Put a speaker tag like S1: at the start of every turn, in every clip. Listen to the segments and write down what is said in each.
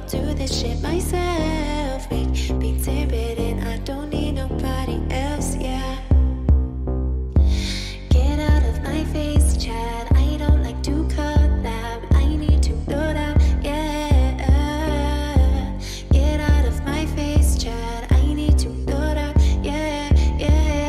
S1: do this shit myself. Make beats and bitten, I don't need nobody else, yeah. Get out of my face, Chad. I don't like to collab. I need to load out, yeah. Get out of my face, Chad. I need to load out, yeah, yeah.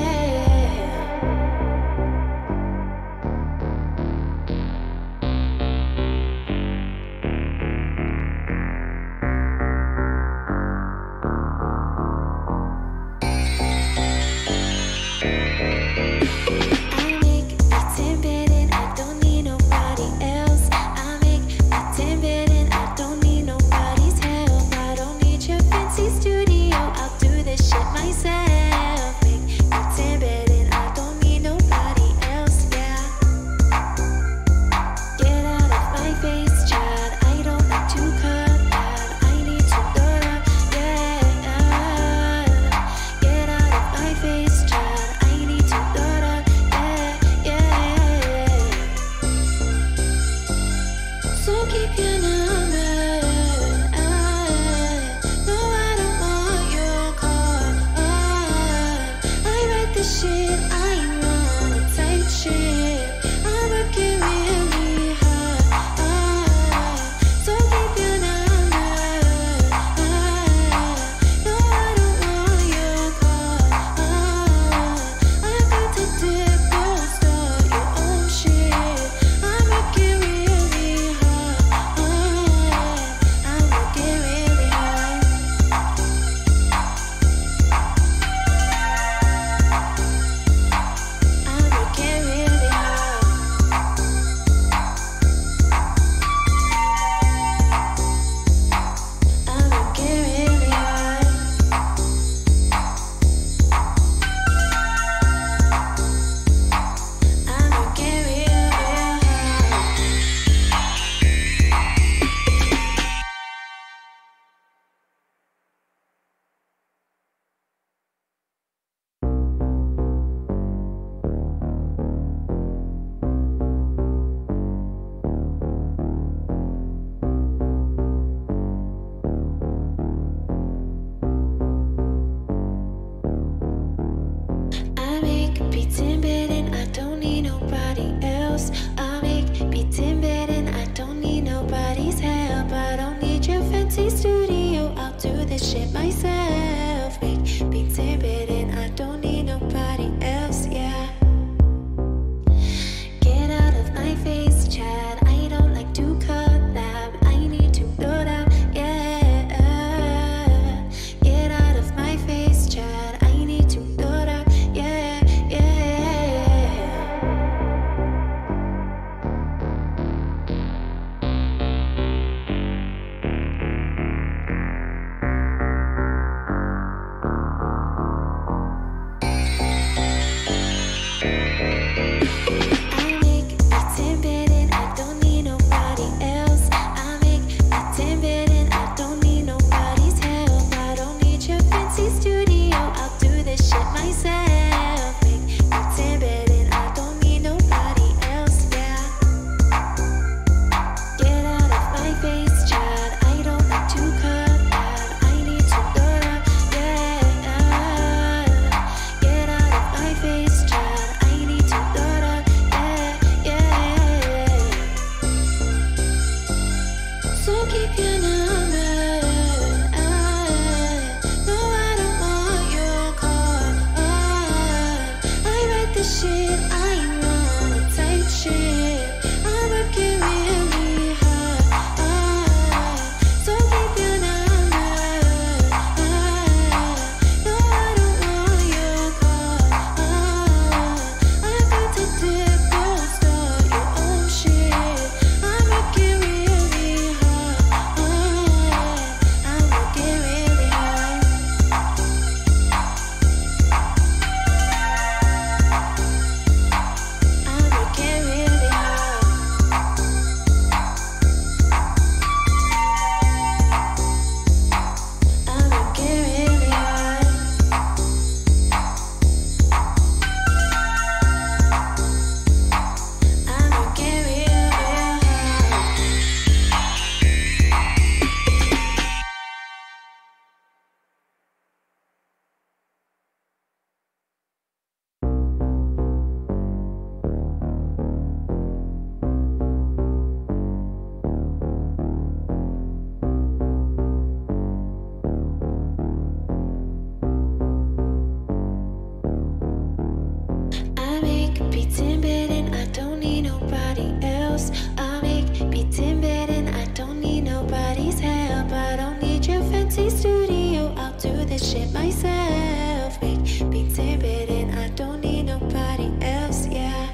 S1: fancy studio, I'll do this shit myself. Make beats and written, I don't need nobody else, yeah.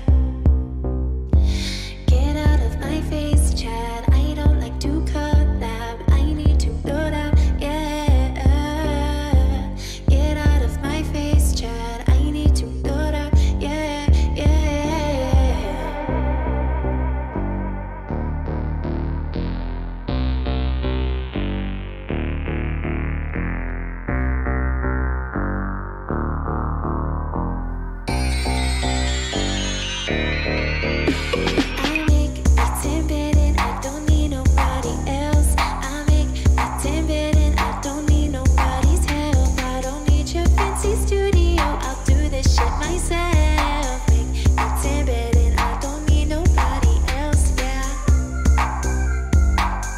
S1: Get out of my face, Chad. I don't like to collab. I need to know that, yeah. Get out of my face, Chad. I need to know that, yeah, yeah. I make beats and written, I don't need nobody else. I make beats and written, I don't need nobody's help. I don't need your fancy studio, I'll do this shit myself. Make beats and written, I don't need nobody else, yeah.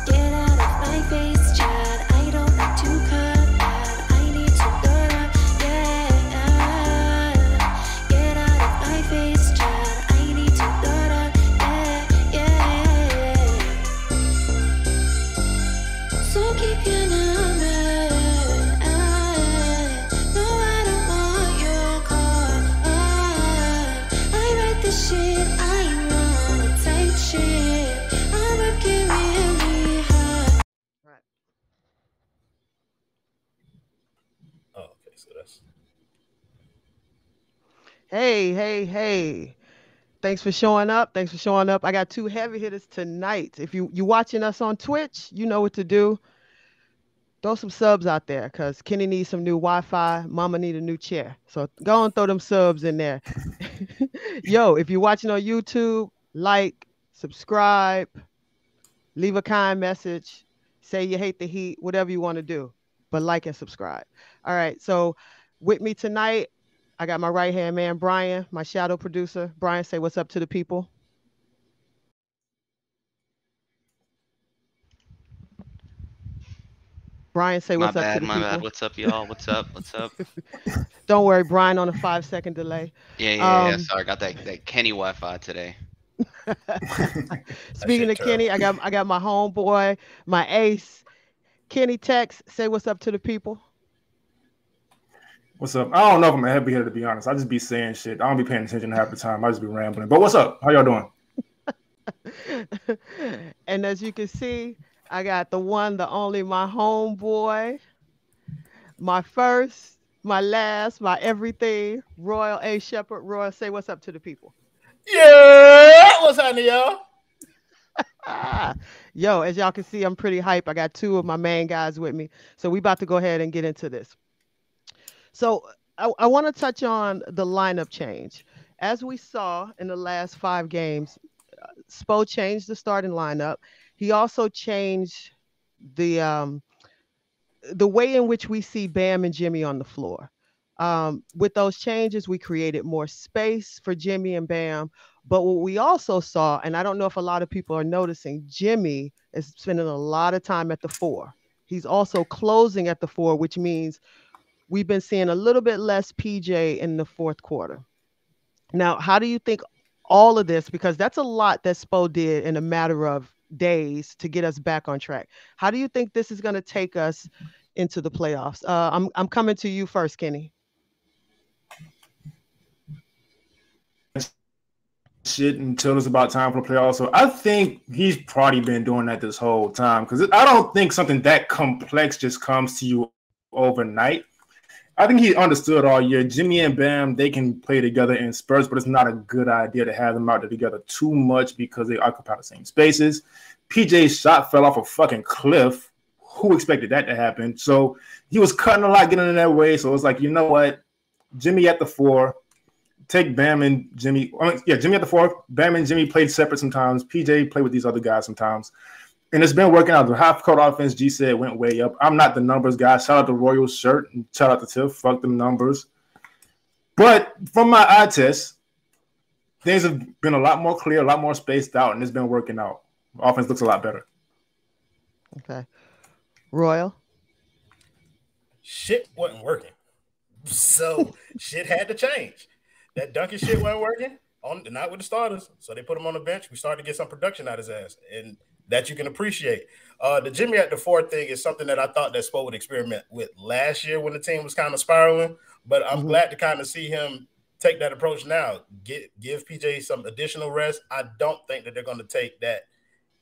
S1: Get out of my face, Chad. I don't like to collab. I need to know that, yeah. Get out of my face, Chad. I need to know that, yeah, yeah. So keep your number. No, I don't want your call. I write the shit I want, type shit. I'm working really hard.
S2: Right.
S3: Oh, okay, so that's
S2: Hey. Thanks for showing up. I got 2 heavy hitters tonight. If you watching us on Twitch, you know what to do. Throw some subs out there because Kenny needs some new Wi-Fi. Mama need a new chair. So go and throw them subs in there. Yo, if you're watching on YouTube, like, subscribe, leave a kind message, say you hate the heat, whatever you want to do. But like and subscribe. All right. So with me tonight, I got my right-hand man, Brian, my shadow producer. Brian, say what's up to the people. Brian, say what's up to the
S4: My bad.
S2: people.
S4: What's up, y'all? What's up?
S2: Don't worry, Brian on a 5-second delay.
S4: Yeah. Sorry, got that Kenny Wi-Fi today.
S2: Speaking of Kenny, I got my homeboy, my ace, Kenny Tex. Say what's up to the people.
S5: What's up? I don't know if I'm a heavy hitter, to be honest. I just be saying shit. I don't be paying attention half the time. I just be rambling. But what's up? How y'all doing?
S2: And as you can see, I got the one, the only, my homeboy, my first, my last, my everything, Royal A. Shepherd. Royal, say what's up to the people.
S3: yeah. What's happening, y'all?
S2: Yo, as y'all can see, I'm pretty hype. I got 2 of my main guys with me. So we about to go ahead and get into this. So I want to touch on the lineup change. As we saw in the last 5 games, Spo changed the starting lineup. He also changed the way in which we see Bam and Jimmy on the floor. With those changes, we created more space for Jimmy and Bam. But what we also saw, and I don't know if a lot of people are noticing, Jimmy is spending a lot of time at the 4. He's also closing at the 4, which means we've been seeing a little bit less PJ in the 4th quarter. Now, how do you think all of this, because that's a lot that Spo did in a matter of days to get us back on track. How do you think this is going to take us into the playoffs? I'm coming to you first, Kenny.
S5: Shit until it's about time for the playoffs. So I think he's probably been doing that this whole time because I don't think something that complex just comes to you overnight. I think he understood all year. Jimmy and Bam, they can play together in spurts, but it's not a good idea to have them out there together too much because they occupy the same spaces. PJ's shot fell off a fucking cliff. Who expected that to happen? So he was cutting a lot, getting in that way. So it was like, you know what? Jimmy at the 4. Take Bam and Jimmy. Jimmy at the 4. Bam and Jimmy played separate sometimes. PJ played with these other guys sometimes. And it's been working out. The half-court offense, G said, went way up. I'm not the numbers guy. Shout out to Royal shirt and shout out to Tiff. Fuck them numbers. But from my eye test, things have been a lot more clear, a lot more spaced out, and it's been working out. Offense looks a lot better.
S2: Okay. Royal?
S3: Shit wasn't working. So shit had to change. That Duncan shit wasn't working, not with the starters. So they put him on the bench. We started to get some production out of his ass. And that you can appreciate. The Jimmy at the 4 thing is something that I thought that Spo would experiment with last year when the team was kind of spiraling, but I'm glad to kind of see him take that approach now. Give PJ some additional rest. I don't think that they're going to take that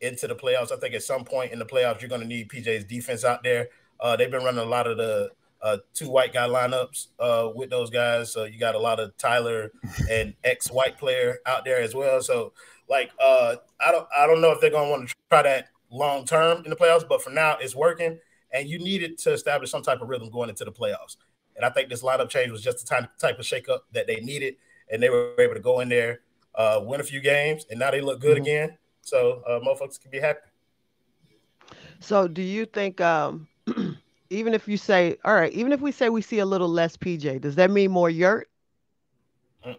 S3: into the playoffs. I think at some point in the playoffs, you're going to need PJ's defense out there. They've been running a lot of the 2 white guy lineups with those guys. So you got a lot of Tyler and ex-white player out there as well. So like I don't know if they're going to want to try that long term in the playoffs, but for now it's working. And you needed to establish some type of rhythm going into the playoffs. And I think this lineup change was just the type of shakeup that they needed, and they were able to go in there, win a few games, and now they look good again. So motherfuckers can be happy.
S2: So do you think even if you say, all right, even if we say we see a little less PJ, does that mean more Yurt?
S3: I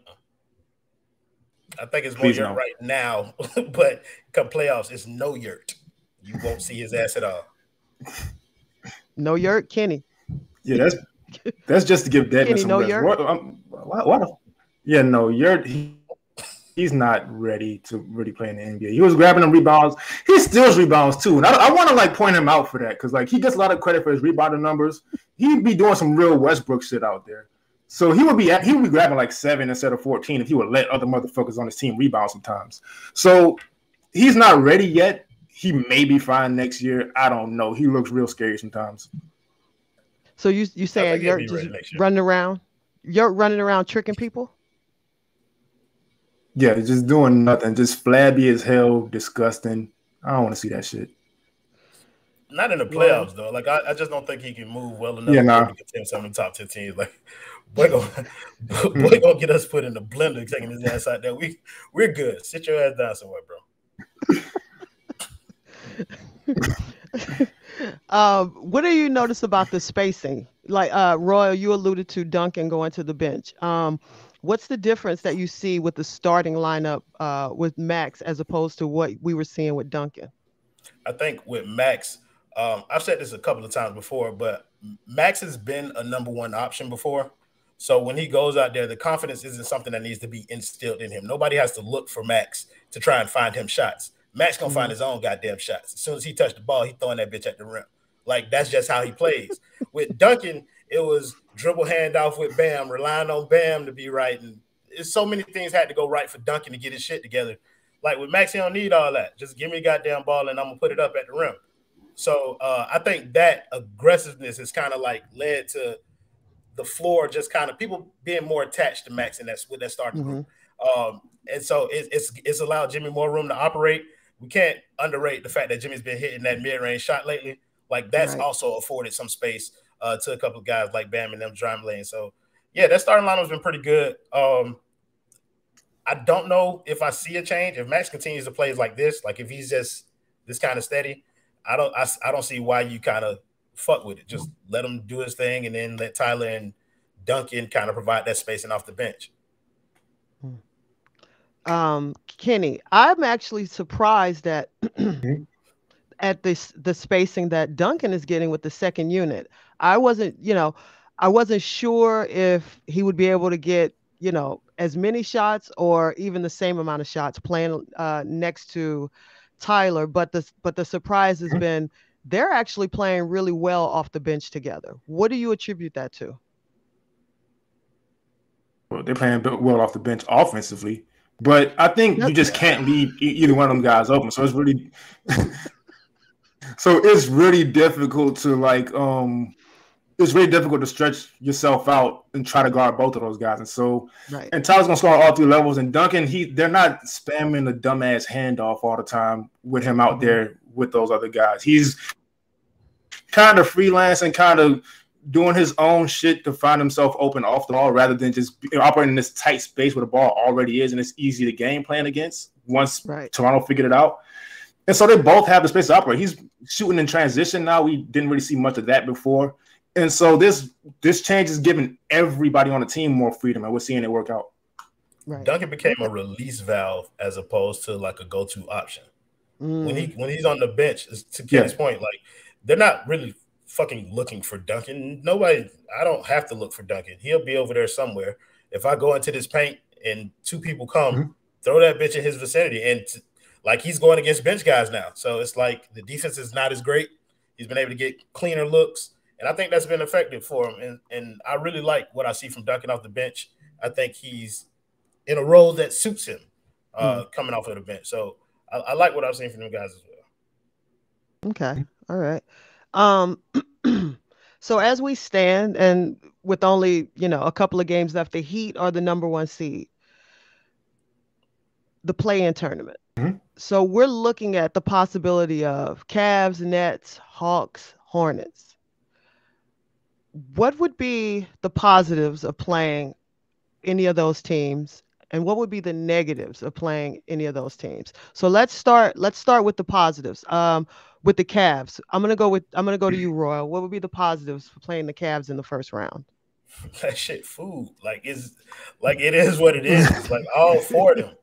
S3: think it's more Yurt right now, but come playoffs, it's no Yurt. You won't see his ass at all.
S2: No Yurt, Kenny.
S5: Yeah, that's just to give Deadman some rest. No Yurt. He's not ready to really play in the NBA. He was grabbing them rebounds. He steals rebounds too, and I want to like point him out for that because like he gets a lot of credit for his rebounding numbers. He'd be doing some real Westbrook shit out there. So he would be grabbing like 7 instead of 14 if he would let other motherfuckers on his team rebound sometimes. So he's not ready yet. He may be fine next year. I don't know. He looks real scary sometimes.
S2: So you saying Yurt just running around? Yurt running around tricking people?
S5: Yeah, just doing nothing. Just flabby as hell, disgusting. I don't want to see that shit.
S3: Not in the playoffs, though. Like, I just don't think he can move well enough to contend some of the top 10 teams. Like, boy gonna get us put in the blender taking his ass out there. We're good. Sit your ass down somewhere,
S2: bro. What do you notice about the spacing? Like Royal, you alluded to Duncan going to the bench. What's the difference that you see with the starting lineup with Max as opposed to what we were seeing with Duncan?
S3: I think with Max, I've said this a couple of times before, but Max has been a number 1 option before. So when he goes out there, the confidence isn't something that needs to be instilled in him. Nobody has to look for Max to try and find him shots. Max gonna find his own goddamn shots. As soon as he touched the ball, he throwing that bitch at the rim. Like, that's just how he plays. With Duncan, it was dribble handoff with Bam, relying on Bam to be right. And it's so many things had to go right for Duncan to get his shit together. Like with Max, he don't need all that. Just give me a goddamn ball and I'm going to put it up at the rim. So I think that aggressiveness has kind of like led to the floor just kind of people being more attached to Max and with that starting group. And so it's allowed Jimmy more room to operate. We can't underrate the fact that Jimmy's been hitting that mid-range shot lately. Like that's also afforded some space to a couple of guys like Bam and them driving lane. So yeah, that starting line has been pretty good. I don't know if I see a change if Max continues to play like this. Like if he's just this kind of steady, I don't see why you kind of fuck with it. Just let him do his thing and then let Tyler and Duncan kind of provide that spacing off the bench.
S2: Kenny, I'm actually surprised at the spacing that Duncan is getting with the second unit. I wasn't sure if he would be able to get, as many shots or even the same amount of shots playing next to Tyler. But the surprise has been they're actually playing really well off the bench together. What do you attribute that to?
S5: Well, they're playing well off the bench offensively. But I think you just can't leave either one of them guys open. So it's really difficult to it's really difficult to stretch yourself out and try to guard both of those guys. And so and Tyler's gonna score on all 3 levels, and Duncan, they're not spamming the dumbass handoff all the time with him out there with those other guys. He's kind of freelancing, kind of doing his own shit to find himself open off the ball rather than just operating in this tight space where the ball already is and it's easy to game plan against once Toronto figured it out. And so they both have the space to operate. He's shooting in transition now. We didn't really see much of that before. And so this change is giving everybody on the team more freedom, and we're seeing it work out.
S3: Duncan became a release valve as opposed to like a go-to option. When he's on the bench, to Kenny's point, like they're not really fucking looking for Duncan. I don't have to look for Duncan. He'll be over there somewhere. If I go into this paint and 2 people come, throw that bitch in his vicinity. And like he's going against bench guys now. So it's like the defense is not as great. He's been able to get cleaner looks, and I think that's been effective for him. And I really like what I see from Duncan off the bench. I think he's in a role that suits him coming off of the bench. So I like what I've seen from them guys as well.
S2: Okay. All right. So as we stand, and with only, a couple of games left, the Heat are the number 1 seed, the play-in tournament.
S5: Mhm.
S2: So we're looking at the possibility of Cavs, Nets, Hawks, Hornets. What would be the positives of playing any of those teams, and what would be the negatives of playing any of those teams? So let's start with the positives. With the Cavs, I'm gonna go to you, Royal. What would be the positives for playing the Cavs in the first round?
S3: That shit, food. Like it is what it is. Like all 4 of them.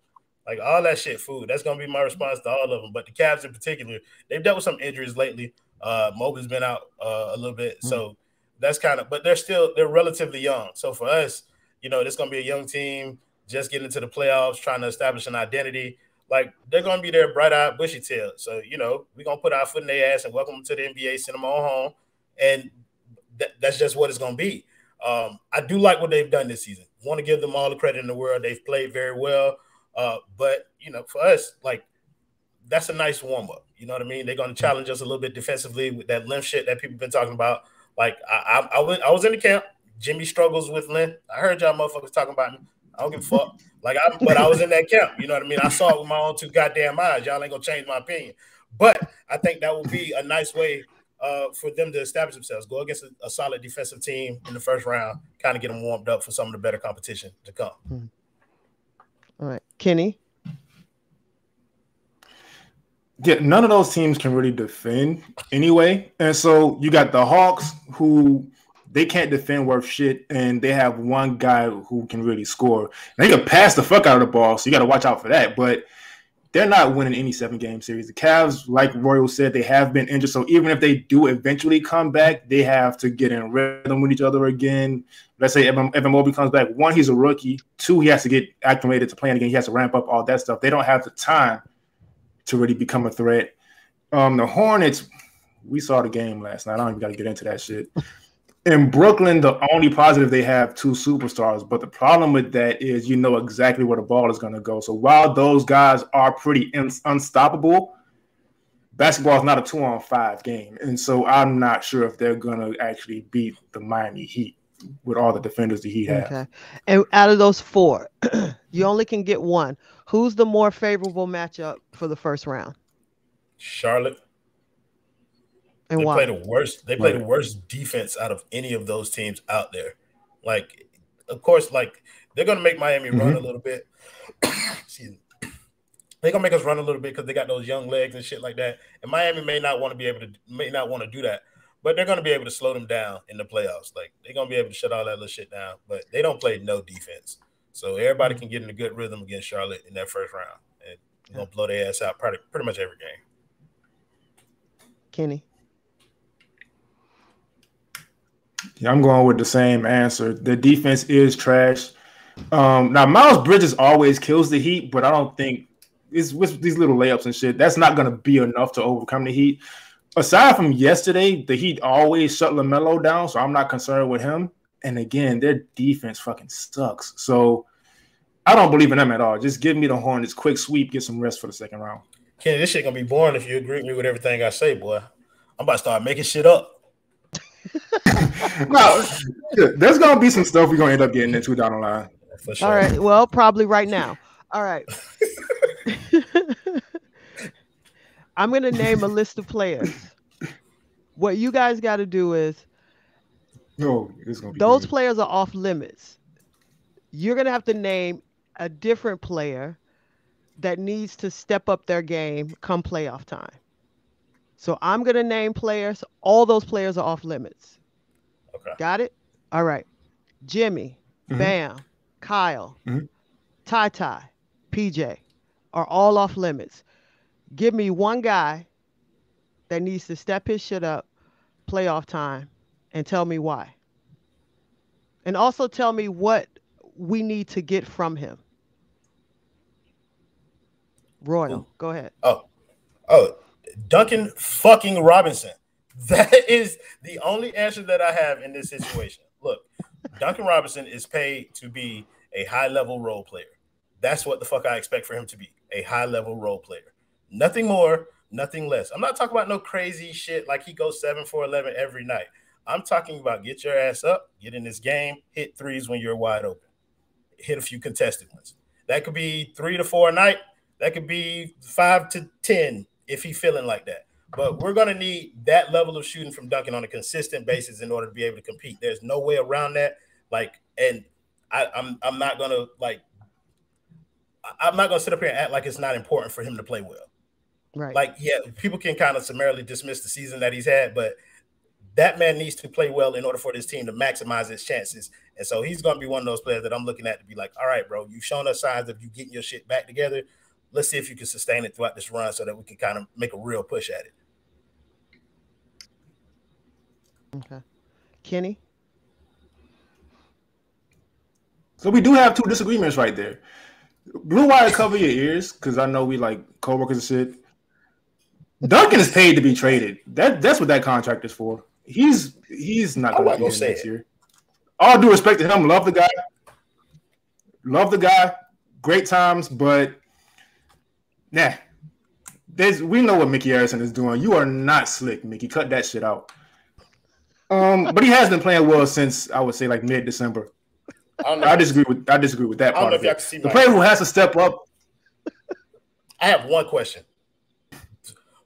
S3: Like all that shit, food. That's gonna be my response to all of them. But the Cavs in particular, they've dealt with some injuries lately. Mobley's been out a little bit, so that's but they're relatively young. So for us, it's gonna be a young team just getting into the playoffs, trying to establish an identity. Like they're gonna be there bright-eyed, bushy-tailed. So we're gonna put our foot in their ass and welcome them to the NBA, send them on home, and that's just what it's gonna be. I do like what they've done this season. Want to give them all the credit in the world. They've played very well. But for us, like that's a nice warm up. You know what I mean? They're going to challenge us a little bit defensively with that length shit that people have been talking about. Like I was in the camp. Jimmy struggles with length. I heard y'all motherfuckers talking about him. I don't give a fuck. But I was in that camp. You know what I mean? I saw it with my own 2 goddamn eyes. Y'all ain't gonna change my opinion. But I think that would be a nice way for them to establish themselves. Go against a solid defensive team in the first round. Kind of get them warmed up for some of the better competition to come.
S2: All right, Kenny.
S5: Yeah, none of those teams can really defend anyway. And so you got the Hawks, who they can't defend worth shit, and they have one guy who can really score. And they can pass the fuck out of the ball, so you got to watch out for that. But they're not winning any 7-game series. The Cavs, like Royal said, they have been injured. So even if they do eventually come back, they have to get in rhythm with each other again. Let's say Evan Mobley comes back. 1, he's a rookie. 2, he has to get acclimated to playing again. He has to ramp up all that stuff. They don't have the time to really become a threat. The Hornets, we saw the game last night. I don't even got to get into that shit. In Brooklyn, the only positive, they have 2 superstars. But the problem with that is you know exactly where the ball is going to go. So while those guys are pretty unstoppable, basketball is not a 2-on-5 game. And so I'm not sure if they're going to actually beat the Miami Heat with all the defenders the Heat have.
S2: Okay. And out of those 4, you only can get 1. Who's the more favorable matchup for the first round?
S3: Charlotte.
S2: And
S3: they
S2: why?
S3: play the worst. They play the worst defense out of any of those teams out there. Like, of course, like they're gonna make Miami run a little bit. Excuse me. They're gonna make us run a little bit because they got those young legs and shit like that. And Miami may not want to do that, but they're gonna be able to slow them down in the playoffs. Like they're gonna be able to shut all that little shit down. But they don't play no defense, so everybody can get in a good rhythm against Charlotte in that first round, and they're gonna blow their ass out pretty much every game.
S2: Kenny.
S5: Yeah, I'm going with the same answer. The defense is trash. Now, Miles Bridges always kills the Heat, but I don't think it's with these little layups and shit. That's not going to be enough to overcome the Heat. Aside from yesterday, the Heat always shut LaMelo down, so I'm not concerned with him. And again, their defense fucking sucks. So I don't believe in them at all. Just give me the Hornets, quick sweep, get some rest for the second round.
S3: Kenny, this shit going to be boring if you agree with me with everything I say, boy. I'm about to start making shit up.
S5: No, there's gonna be some stuff we're gonna end up getting into down the line.
S3: For sure.
S2: All right. Well, probably right now. All right. I'm gonna name a list of players. What you guys got to do is, those players are off limits. You're gonna have to name a different player that needs to step up their game come playoff time. So I'm going to name players. All those players are off limits.
S3: Okay.
S2: Got it? All right. Jimmy, Bam, Kyle, Ty, PJ are all off limits. Give me one guy that needs to step his shit up playoff time and tell me why. And also tell me what we need to get from him. Royal, go ahead.
S3: Oh, Duncan fucking Robinson. That is the only answer that I have in this situation. Look, Duncan Robinson is paid to be a high-level role player. That's what the fuck I expect for him to be, a high-level role player. Nothing more, nothing less. I'm not talking about no crazy shit like he goes 7 for 11 every night. I'm talking about get your ass up, get in this game, hit threes when you're wide open, hit a few contested ones. That could be 3 to 4 a night. That could be 5 to 10 if he's feeling like that. But we're going to need that level of shooting from Duncan on a consistent basis in order to be able to compete. There's no way around that. I'm not going to I'm not going to sit up here and act like it's not important for him to play well.
S2: Right.
S3: People can kind of summarily dismiss the season that he's had, but that man needs to play well in order for this team to maximize its chances. And so he's going to be one of those players that I'm looking at to be like, all right, bro, you've shown us signs of you getting your shit back together. Let's see if you can sustain it throughout this run so that we can kind of make a real push at it.
S2: Okay. Kenny?
S5: So we do have two disagreements right there. Blue Wire, cover your ears, because I know we like co-workers and shit. Duncan is paid to be traded. That's what that contract is for. He's not going to be here next year. All due respect to him, love the guy, great times, but nah. We know what Mickey Harrison is doing. You are not slick, Mickey. Cut that shit out. But he has been playing well since I would say like mid-December. I disagree with that part of it. The player who has to step up.
S3: I have one question.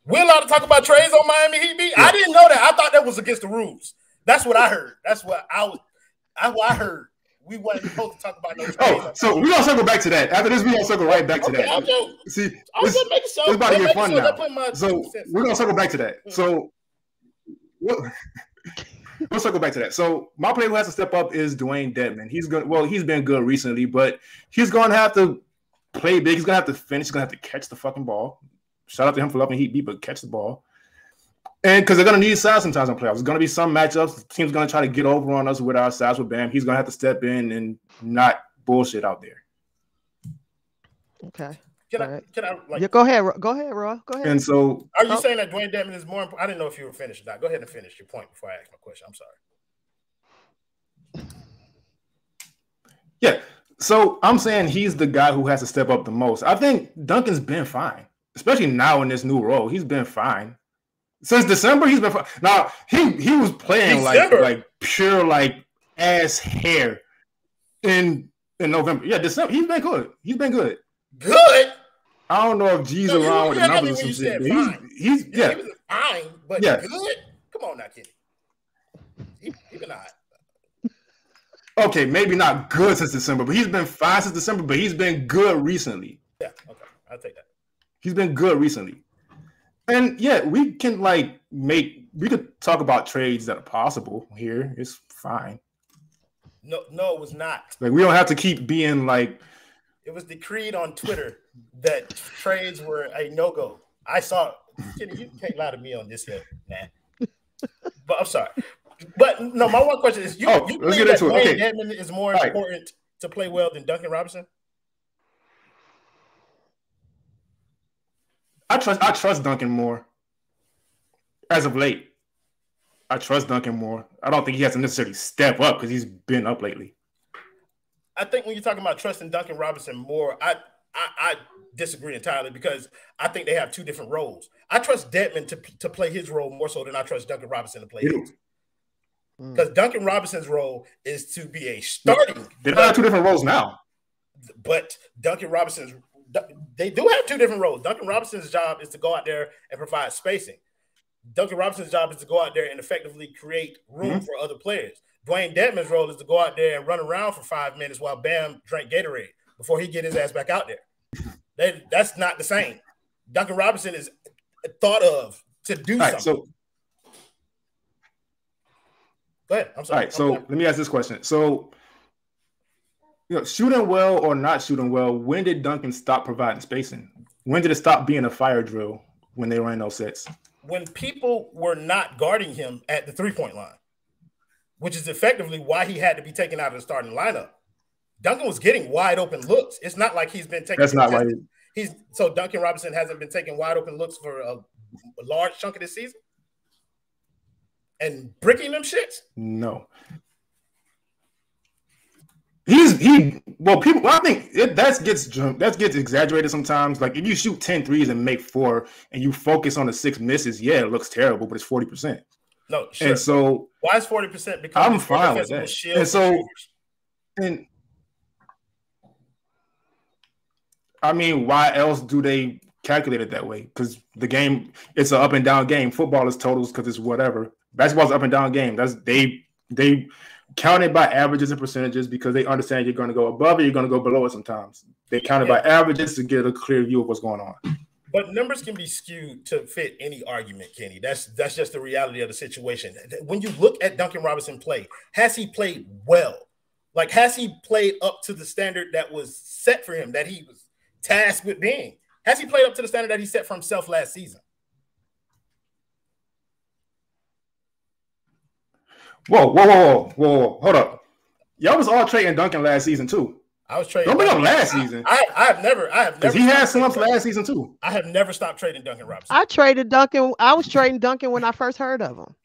S3: We're allowed to talk about trades on Miami Heat beat? Yeah. I didn't know that. I thought that was against the rules. That's what I heard. That's what I heard. We weren't supposed to talk about no trades.
S5: Oh, so we're gonna circle back to that. After this, we're gonna circle right back to that. See, it's about to get fun now. So we're gonna circle back to that. So we'll circle back to that. So my player who has to step up is Dwayne Deadman. He's been good recently, but he's gonna have to play big. He's gonna have to finish. He's gonna have to catch the fucking ball. Shout out to him for loving Heat beat, but catch the ball. And because they're going to need size sometimes in playoffs. There's going to be some matchups. The team's going to try to get over on us with our size with Bam. He's going to have to step in and not bullshit out there.
S2: Okay.
S3: Can I
S2: go ahead, Roy. Go ahead.
S5: And so,
S3: are you saying that Dwayne Deadman is more important? I didn't know if you were finished or not. Go ahead and finish your point before I ask my question. I'm sorry.
S5: Yeah. So I'm saying he's the guy who has to step up the most. I think Duncan's been fine, especially now in this new role. He's been fine. Since December, he's been fine. Now, he was playing like pure like ass hair in November. Yeah, December. He's been good.
S3: Good?
S5: I don't know if G's around with the numbers or some shit. He was
S3: fine, but good? Come on now, Kenny. He's been all right.
S5: Okay, maybe not good since December, but he's been fine since December, but he's been good recently.
S3: Yeah, okay. I'll take that.
S5: He's been good recently. And yeah, we could talk about trades that are possible here. It's fine.
S3: No, it was not.
S5: Like we don't have to keep being like
S3: it was decreed on Twitter that trades were a no-go. I saw Kenny, you can't lie to me on this here, man. But I'm sorry. But no, my one question is: you believe that Dwayne Deadman is more important to play well than Duncan Robinson?
S5: I trust Duncan more. As of late, I trust Duncan more. I don't think he has to necessarily step up because he's been up lately.
S3: I think when you're talking about trusting Duncan Robinson more, I disagree entirely because I think they have two different roles. I trust Deadman to play his role more so than I trust Duncan Robinson to play his. Because Duncan Robinson's role is to be a starting.
S5: They don't have two different roles now.
S3: But Duncan Robinson's they do have two different roles. Duncan Robinson's job is to go out there and provide spacing. Duncan Robinson's job is to go out there and effectively create room for other players. Dwayne Deadman's role is to go out there and run around for 5 minutes while Bam drank Gatorade before he get his ass back out there. That's not the same. Duncan Robinson is thought of to do something.
S5: So,
S3: go ahead. I'm sorry.
S5: All right, so let me ask this question. So, shooting well or not shooting well, when did Duncan stop providing spacing? When did it stop being a fire drill when they ran those sets?
S3: When people were not guarding him at the three-point line, which is effectively why he had to be taken out of the starting lineup. Duncan was getting wide open looks. It's not like he's been taking.
S5: That's not right.
S3: So Duncan Robinson hasn't been taking wide open looks for a large chunk of this season and bricking them shits?
S5: No. People. I think that gets exaggerated sometimes. Like if you shoot 10 threes and make 4, and you focus on the 6 misses, yeah, it looks terrible, but it's 40%.
S3: No, sure.
S5: And so
S3: why is 40%? Because
S5: I'm fine with that. And so, and I mean, why else do they calculate it that way? Because the game, it's an up and down game. Football is totals because it's whatever. Basketball's up and down game. They count it by averages and percentages because they understand you're going to go above it, you're going to go below it sometimes. They count it by averages to get a clear view of what's going on.
S3: But numbers can be skewed to fit any argument, Kenny. That's just the reality of the situation. When you look at Duncan Robinson play, has he played well? Like, has he played up to the standard that was set for him, that he was tasked with being? Has he played up to the standard that he set for himself last season?
S5: Whoa. Hold up. Y'all was all trading Duncan last season, too.
S3: I was trading.
S5: Don't bring up last season.
S3: I have never. Because
S5: he had slumps last season, too.
S3: I have never stopped trading Duncan Robinson.
S2: I traded Duncan. I was trading Duncan when I first heard of him.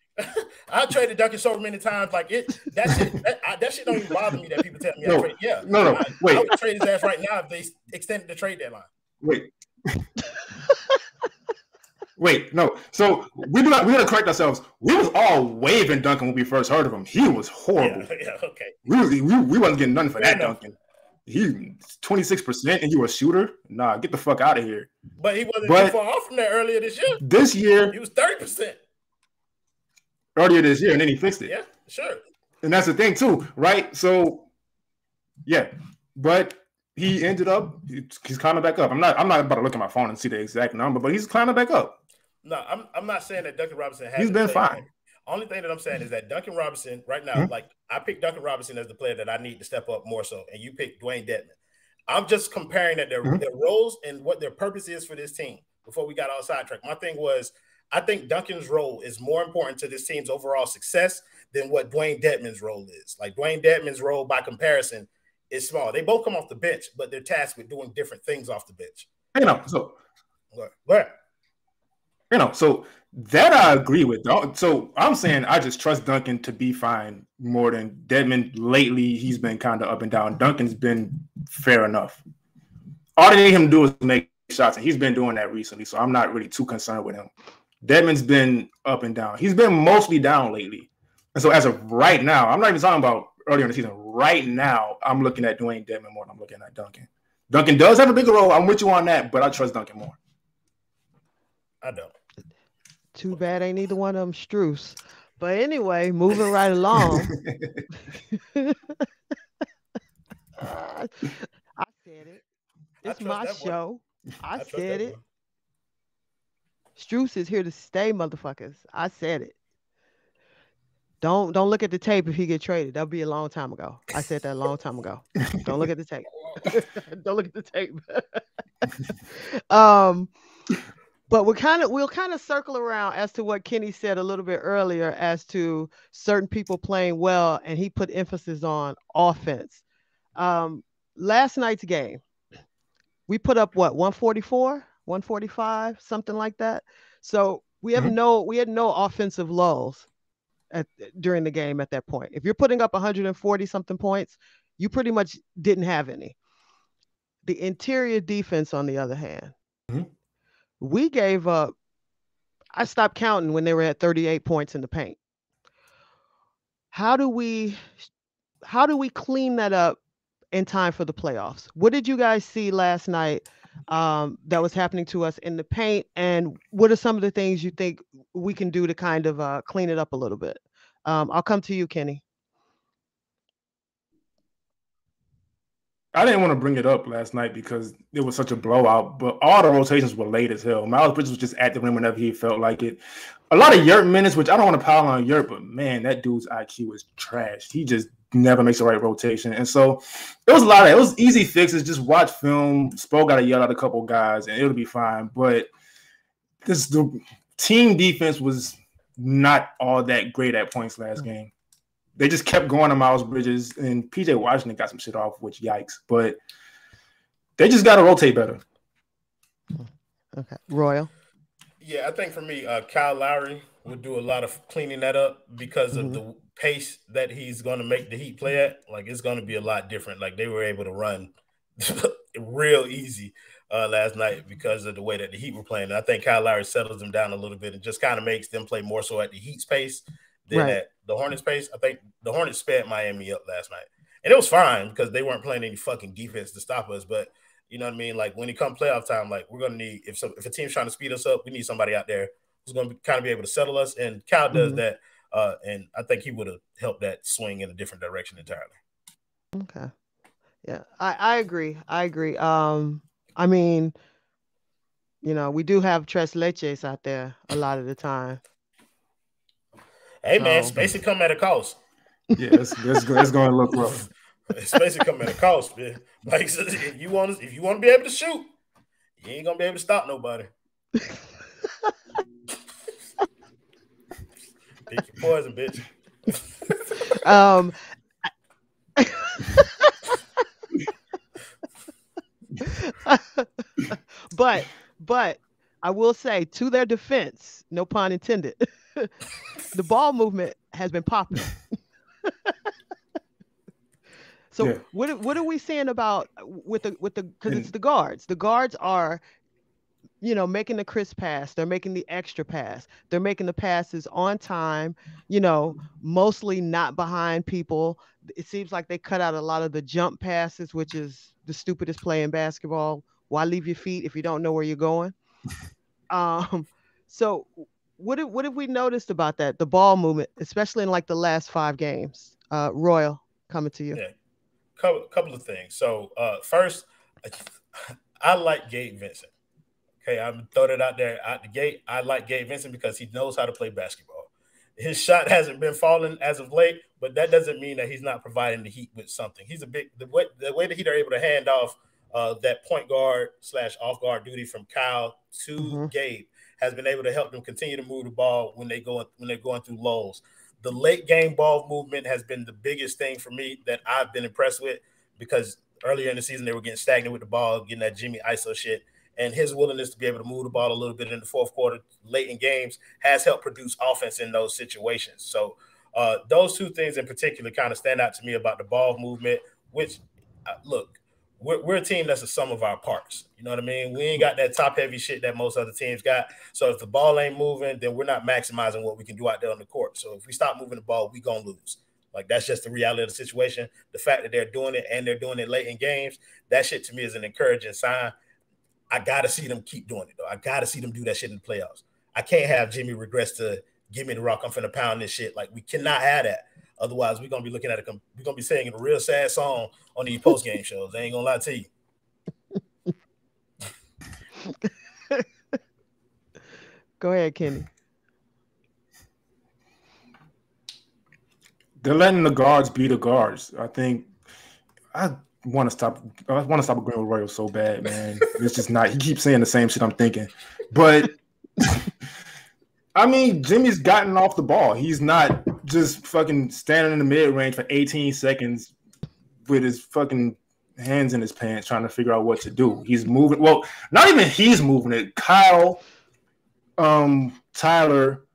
S3: I traded Duncan so many times. Like that shit don't even bother me that people tell me I trade. Yeah.
S5: No. Wait.
S3: I would trade his ass right now if they extended the trade deadline.
S5: Wait, no. So we gotta correct ourselves. We was all waving Duncan when we first heard of him. He was horrible.
S3: Yeah, okay.
S5: We wasn't getting nothing for that Duncan. He 26% and you were a shooter? Nah, get the fuck out of here.
S3: But he wasn't too far off from that earlier this year.
S5: This year
S3: he was 30%.
S5: Earlier this year, and then he fixed it.
S3: Yeah, sure.
S5: And that's the thing too, right? So yeah, but he ended up he's climbing back up. I'm not about to look at my phone and see the exact number, but he's climbing back up.
S3: No, I'm not saying that Duncan Robinson has.
S5: He's been fine.
S3: Only thing that I'm saying is that Duncan Robinson right now, like I picked Duncan Robinson as the player that I need to step up more so, and you picked Dwayne Deadman. I'm just comparing that their roles and what their purpose is for this team before we got all sidetracked. My thing was, I think Duncan's role is more important to this team's overall success than what Dwayne Deadman's role is. Like Dwayne Deadman's role, by comparison, is small. They both come off the bench, but they're tasked with doing different things off the bench.
S5: So that I agree with. So I'm saying I just trust Duncan to be fine more than Deadman. Lately, he's been kind of up and down. Duncan's been fair enough. All they need him to do is make shots, and he's been doing that recently, so I'm not really too concerned with him. Deadman's been up and down. He's been mostly down lately. And so as of right now, I'm not even talking about earlier in the season. Right now, I'm looking at Dwayne Deadman more than I'm looking at Duncan. Duncan does have a bigger role. I'm with you on that, but I trust Duncan more.
S3: I don't.
S2: Too bad ain't either one of them Struce. But anyway, moving right along. I said it. It's my show. I said it. Struce is here to stay, motherfuckers. I said it. Don't look at the tape if he get traded. That'll be a long time ago. I said that a long time ago. Don't look at the tape. Don't look at the tape. But we'll kind of circle around as to what Kenny said a little bit earlier as to certain people playing well, and he put emphasis on offense. Last night's game, we put up what, 144, 145, something like that. So we had no offensive lulls during the game at that point. If you're putting up 140 something points, you pretty much didn't have any. The interior defense, on the other hand, we gave up. I stopped counting when they were at 38 points in the paint. How do we clean that up in time for the playoffs? What did you guys see last night that was happening to us in the paint, and what are some of the things you think we can do to kind of clean it up a little bit? I'll come to you, Kenny.
S5: I didn't want to bring it up last night because it was such a blowout, but all the rotations were late as hell. Miles Bridges was just at the rim whenever he felt like it. A lot of Yurt minutes, which I don't want to pile on Yurt, but man, that dude's IQ is trash. He just never makes the right rotation. And so it was a lot of, it was easy fixes. Just watch film. Spo got to yell at a couple guys and it'll be fine. But the team defense was not all that great at points last game. They just kept going to Miles Bridges, and PJ Washington got some shit off, which yikes. But they just got to rotate better.
S2: Okay, Royal.
S3: Yeah, I think for me, Kyle Lowry would do a lot of cleaning that up because of
S2: Mhm.
S3: the pace that he's going to make the Heat play at. Like, it's going to be a lot different. Like, they were able to run real easy last night because of the way that the Heat were playing. And I think Kyle Lowry settles them down a little bit and just kind of makes them play more so at the Heat's pace than
S2: Right.
S3: at the Hornets' pace. I think the Hornets sped Miami up last night. And it was fine because they weren't playing any fucking defense to stop us. But you know what I mean? Like, when it comes playoff time, like, we're going to need, if a team's trying to speed us up, we need somebody out there who's going to kind of be able to settle us. And Cal does
S2: Mhm.
S3: that. And I think he would have helped that swing in a different direction entirely.
S2: Okay. Yeah, I agree. I agree. I mean, we do have tres leches out there a lot of the time.
S3: Hey, man,
S2: So
S3: Spacey come at a cost.
S5: Yeah, it's going to look rough.
S3: Spacey come at a cost, man. Like, if you want to be able to shoot, you ain't gonna be able to stop nobody. Pick your poison, bitch.
S2: But I will say, to their defense, no pun intended, the ball movement has been popping. So
S5: Yeah.
S2: what are we saying about with the because it's the guards. The guards are making the crisp pass. They're making the extra pass. They're making the passes on time, mostly not behind people. It seems like they cut out a lot of the jump passes, which is the stupidest play in basketball. Why leave your feet if you don't know where you're going? So what have we noticed about that? The ball movement, especially in like the last 5 games. Royal, coming to you.
S3: Yeah, couple of things. So first, I like Gabe Vincent. Okay, I'm throwing it out there out the gate. I like Gabe Vincent because he knows how to play basketball. His shot hasn't been falling as of late, but that doesn't mean that he's not providing the Heat with something. He's the way the Heat are able to hand off that point guard / off guard duty from Kyle to Gabe has been able to help them continue to move the ball when they're going through lulls. The late game ball movement has been the biggest thing for me that I've been impressed with because earlier in the season they were getting stagnant with the ball, getting that Jimmy ISO shit. And his willingness to be able to move the ball a little bit in the fourth quarter, late in games, has helped produce offense in those situations. So those two things in particular kind of stand out to me about the ball movement, which, look, we're a team that's a sum of our parts. You know what I mean? We ain't got that top-heavy shit that most other teams got. So if the ball ain't moving, then we're not maximizing what we can do out there on the court. So if we stop moving the ball, we going to lose. Like, that's just the reality of the situation. The fact that they're doing it and they're doing it late in games, that shit to me is an encouraging sign. I got to see them keep doing it, though. I got to see them do that shit in the playoffs. I can't have Jimmy regress to give me the rock. I'm finna pound this shit. Like, we cannot have that. Otherwise, we're going to be looking at we're going to be singing a real sad song on these post-game shows. I ain't going to lie to you.
S2: Go ahead, Kenny.
S5: They're letting the guards be the guards. I think I want to stop agreeing with Royal so bad, man. It's just not. He keeps saying the same shit I'm thinking. But I mean, Jimmy's gotten off the ball. He's not just fucking standing in the mid-range for 18 seconds with his fucking hands in his pants trying to figure out what to do. He's moving. Well, not even he's moving it. Kyle, Tyler,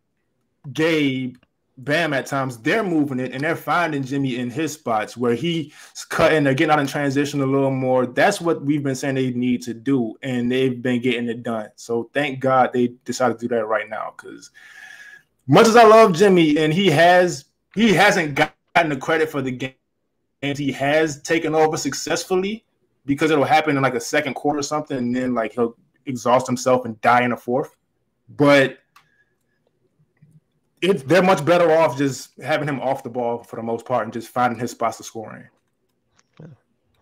S5: Gabe, Bam at times, they're moving it and they're finding Jimmy in his spots where he's cutting, they're getting out in transition a little more. That's what we've been saying they need to do, and they've been getting it done. So thank God they decided to do that right now, because much as I love Jimmy, and he hasn't gotten the credit for the game he has taken over successfully, because it'll happen in like a second quarter or something, and then like he'll exhaust himself and die in a fourth. But they're much better off just having him off the ball for the most part and just finding his spots to score in.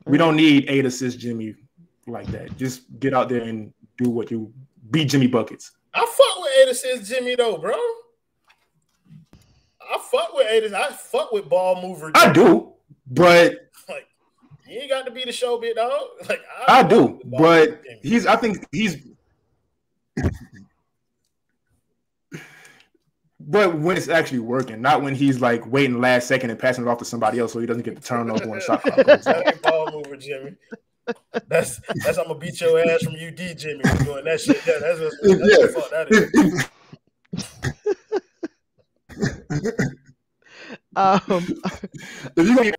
S5: We don't need 8 assist Jimmy like that. Just get out there and do what you beat Jimmy buckets.
S3: I fuck with 8 assist Jimmy though, bro. I fuck with 8 assist. I fuck with ball mover Jimmy.
S5: I do, but
S3: like, you ain't got to be the show bit dog. Like,
S5: I do, but I think he's. But when it's actually working, not when he's like waiting last second and passing it off to somebody else so he doesn't get the turnover when the shot clock goes out.
S3: Ball mover, Jimmy. That's I'm gonna beat your ass from UD, Jimmy. We're doing that shit. Yeah, that's what the fuck that
S2: is.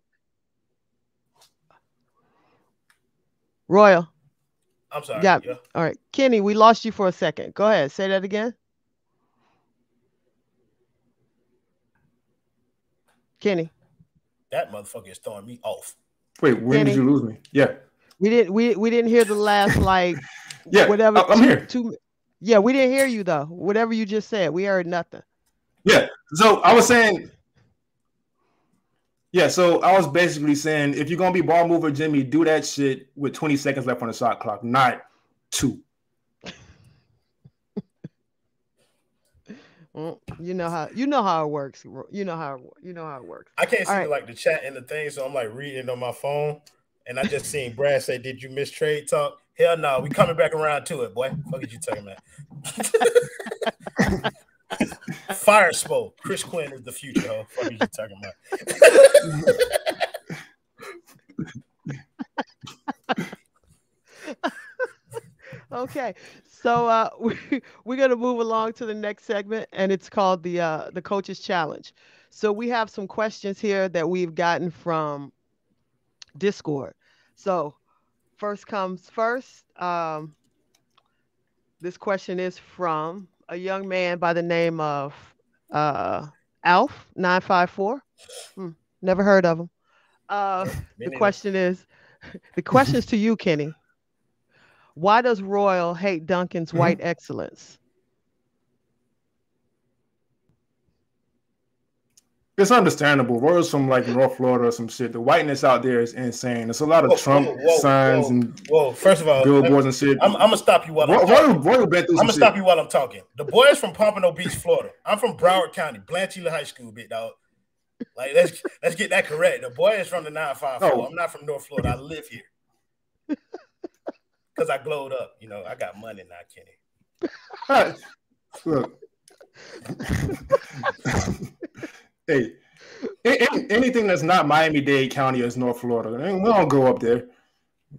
S2: Royal.
S3: I'm sorry.
S2: Yeah.
S3: Yeah.
S2: All right. Kenny, we lost you for a second. Go ahead. Say that again. Kenny.
S3: That motherfucker is throwing me off.
S5: Wait, when
S2: Kenny,
S5: did you lose me? Yeah.
S2: We didn't hear the last
S5: yeah,
S2: whatever.
S5: I'm here.
S2: Yeah, we didn't hear you though. Whatever you just said, we heard nothing.
S5: Yeah. So I was saying. Yeah, so I was basically saying, if you're gonna be ball mover, Jimmy, do that shit with 20 seconds left on the shot clock, not 2.
S2: You know how it works. You know how it works.
S3: I can't see
S2: right.
S3: like the chat and the thing, so I'm like reading on my phone, and I just seen Brad say, "Did you miss trade talk?" Hell no, we coming back around to it, boy. Fuck is you talking about? Fire Spo. Chris Quinn is the future, ho. Fuck is you talking
S2: about? Okay, so we're gonna move along to the next segment, and it's called the Coaches Challenge. So we have some questions here that we've gotten from Discord. So first comes first. This question is from a young man by the name of Alf954. Never heard of him. The question is to you, Kenny. Why does Royal hate Duncan's white excellence?
S5: It's understandable. Royal's from like North Florida or some shit. The whiteness out there is insane. There's a lot of Trump signs and
S3: first of all,
S5: billboards and shit.
S3: I'm gonna stop you while I'm talking.
S5: Royal been through
S3: I'm gonna stop you while I'm talking. The boy is from Pompano Beach, Florida. I'm from Broward County, Blanchard High School, big dog. Like let's get that correct. The boy is from the 954. Oh. I'm not from North Florida. I live here because I glowed up. You know, I got money now, Kenny.
S5: Look. Hey, anything that's not Miami-Dade County is North Florida. We don't go up there.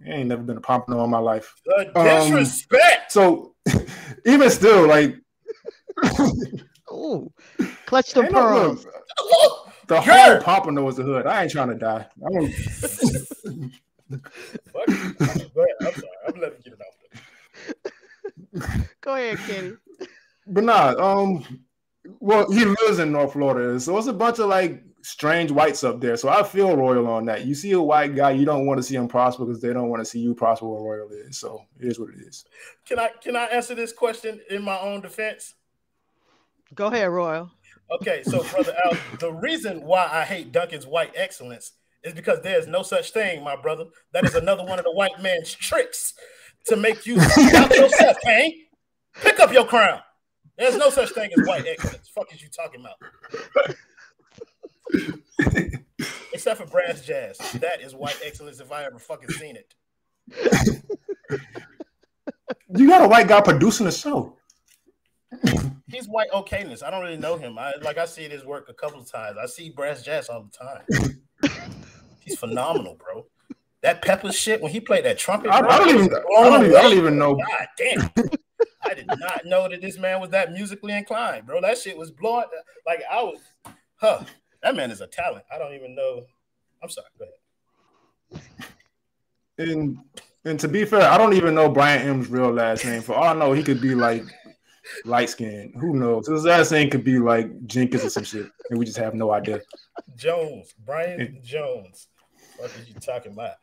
S5: I ain't never been to Pompano in my life.
S3: Disrespect.
S5: So, even still, like,
S2: ooh, clutch the pearls.
S5: The whole Pompano is the hood. I ain't trying to die.
S3: Go ahead. I'm sorry. I'm letting you get it off.
S2: Go ahead, Kenny.
S5: But nah, well, he lives in North Florida, so it's a bunch of like strange whites up there. So I feel Royal on that. You see a white guy, you don't want to see him prosper because they don't want to see you prosper where Royal is. So it is what it is.
S3: Can I answer this question in my own defense?
S2: Go ahead, Royal.
S3: Okay, so Brother Al, the reason why I hate Duncan's white excellence is because there's no such thing, my brother. That is another one of the white man's tricks to make you doubt yourself, Kane. Pick up your crown. There's no such thing as white excellence. Fuck is you talking about? Except for brass jazz. That is white excellence if I ever fucking seen it.
S5: You got a white guy producing a show.
S3: He's white okayness. I don't really know him. I see his work a couple of times. I see brass jazz all the time. He's phenomenal, bro. That Pepper shit when he played that trumpet.
S5: I don't even know.
S3: God damn. I did not know that this man was that musically inclined, bro. That shit was blowing. Like I was, that man is a talent. I don't even know. I'm sorry. Go
S5: ahead. And to be fair, I don't even know Brian M's real last name. For all I know, he could be like light skinned. Who knows? His last name could be like Jenkins or some shit, and we just have no idea.
S3: Jones, Brian Jones. What are you talking about?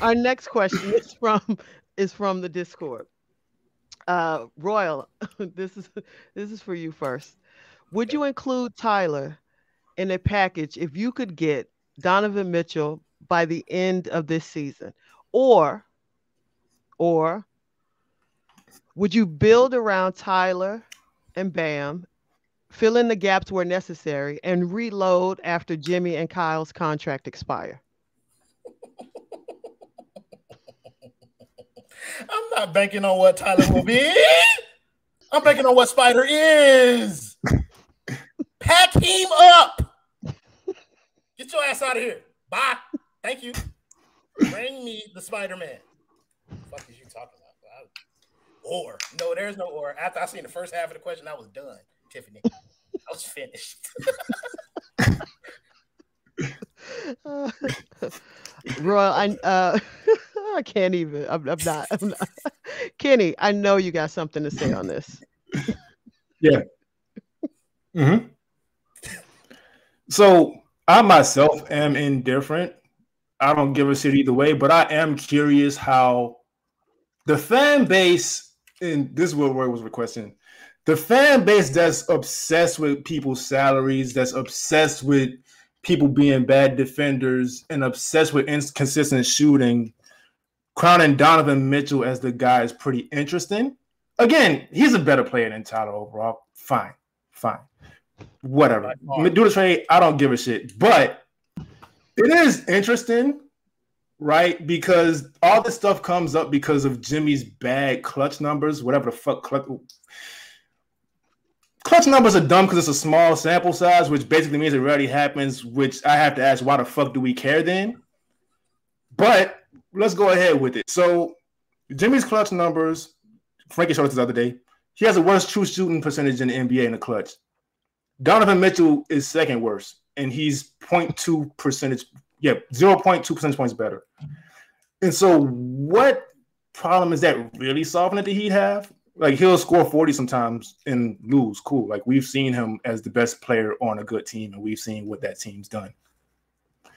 S2: Our next question is from the Discord. Royal, this is for you first. Would you include Tyler in a package if you could get Donovan Mitchell by the end of this season, or would you build around Tyler and Bam, fill in the gaps where necessary, and reload after Jimmy and Kyle's contract expire?
S3: I'm not banking on what Tyler will be. I'm banking on what Spider is. Pack him up. Get your ass out of here. Bye. Thank you. Bring me the Spider-Man. What the fuck is you talking about? Or. No, there's no or. After I seen the first half of the question, I was done, Tiffany. I was finished.
S2: Royal, I can't even. I'm not. Kenny, I know you got something to say on this.
S5: Yeah. Mm-hmm. So I myself am indifferent. I don't give a shit either way, but I am curious how the fan base, and this is what Roy was requesting, the fan base that's obsessed with people's salaries, that's obsessed with people being bad defenders, and obsessed with inconsistent shooting, crowning Donovan Mitchell as the guy is pretty interesting. Again, he's a better player than Tyler overall. Fine. Whatever. Do the trade. I don't give a shit. But it is interesting, right? Because all this stuff comes up because of Jimmy's bad clutch numbers, whatever the fuck clutch numbers are dumb because it's a small sample size, which basically means it rarely happens, which I have to ask, why the fuck do we care then? But let's go ahead with it. So Jimmy's clutch numbers, Frankie showed us the other day, he has the worst true shooting percentage in the NBA in the clutch. Donovan Mitchell is second worst, and he's 0.2 percentage points better. And so what problem is that really solving that the Heat have? Like, he'll score 40 sometimes and lose. Cool. Like, we've seen him as the best player on a good team, and we've seen what that team's done.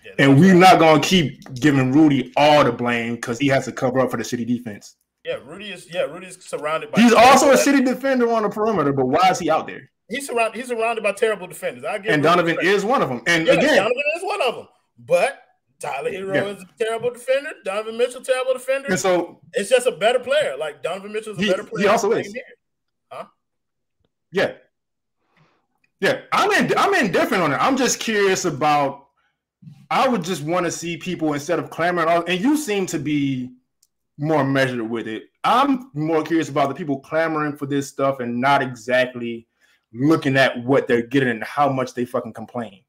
S5: Yeah, and we're not going to keep giving Rudy all the blame because he has to cover up for the shitty defense.
S3: Yeah, Rudy's surrounded by.
S5: He's also a shitty defender on the perimeter, but why is he out there?
S3: He's surrounded by terrible defenders.
S5: And Donovan is one of them. And again,
S3: Donovan is one of them. But Tyler Hero is a terrible defender. Donovan Mitchell, terrible defender.
S5: And so
S3: it's just a better player. Like, Donovan Mitchell's a better player.
S5: He also is.
S3: Huh?
S5: Yeah. I'm indifferent on it. I'm just curious about. I would just want to see people, instead of clamoring, and you seem to be more measured with it. I'm more curious about the people clamoring for this stuff and not exactly looking at what they're getting and how much they fucking complain.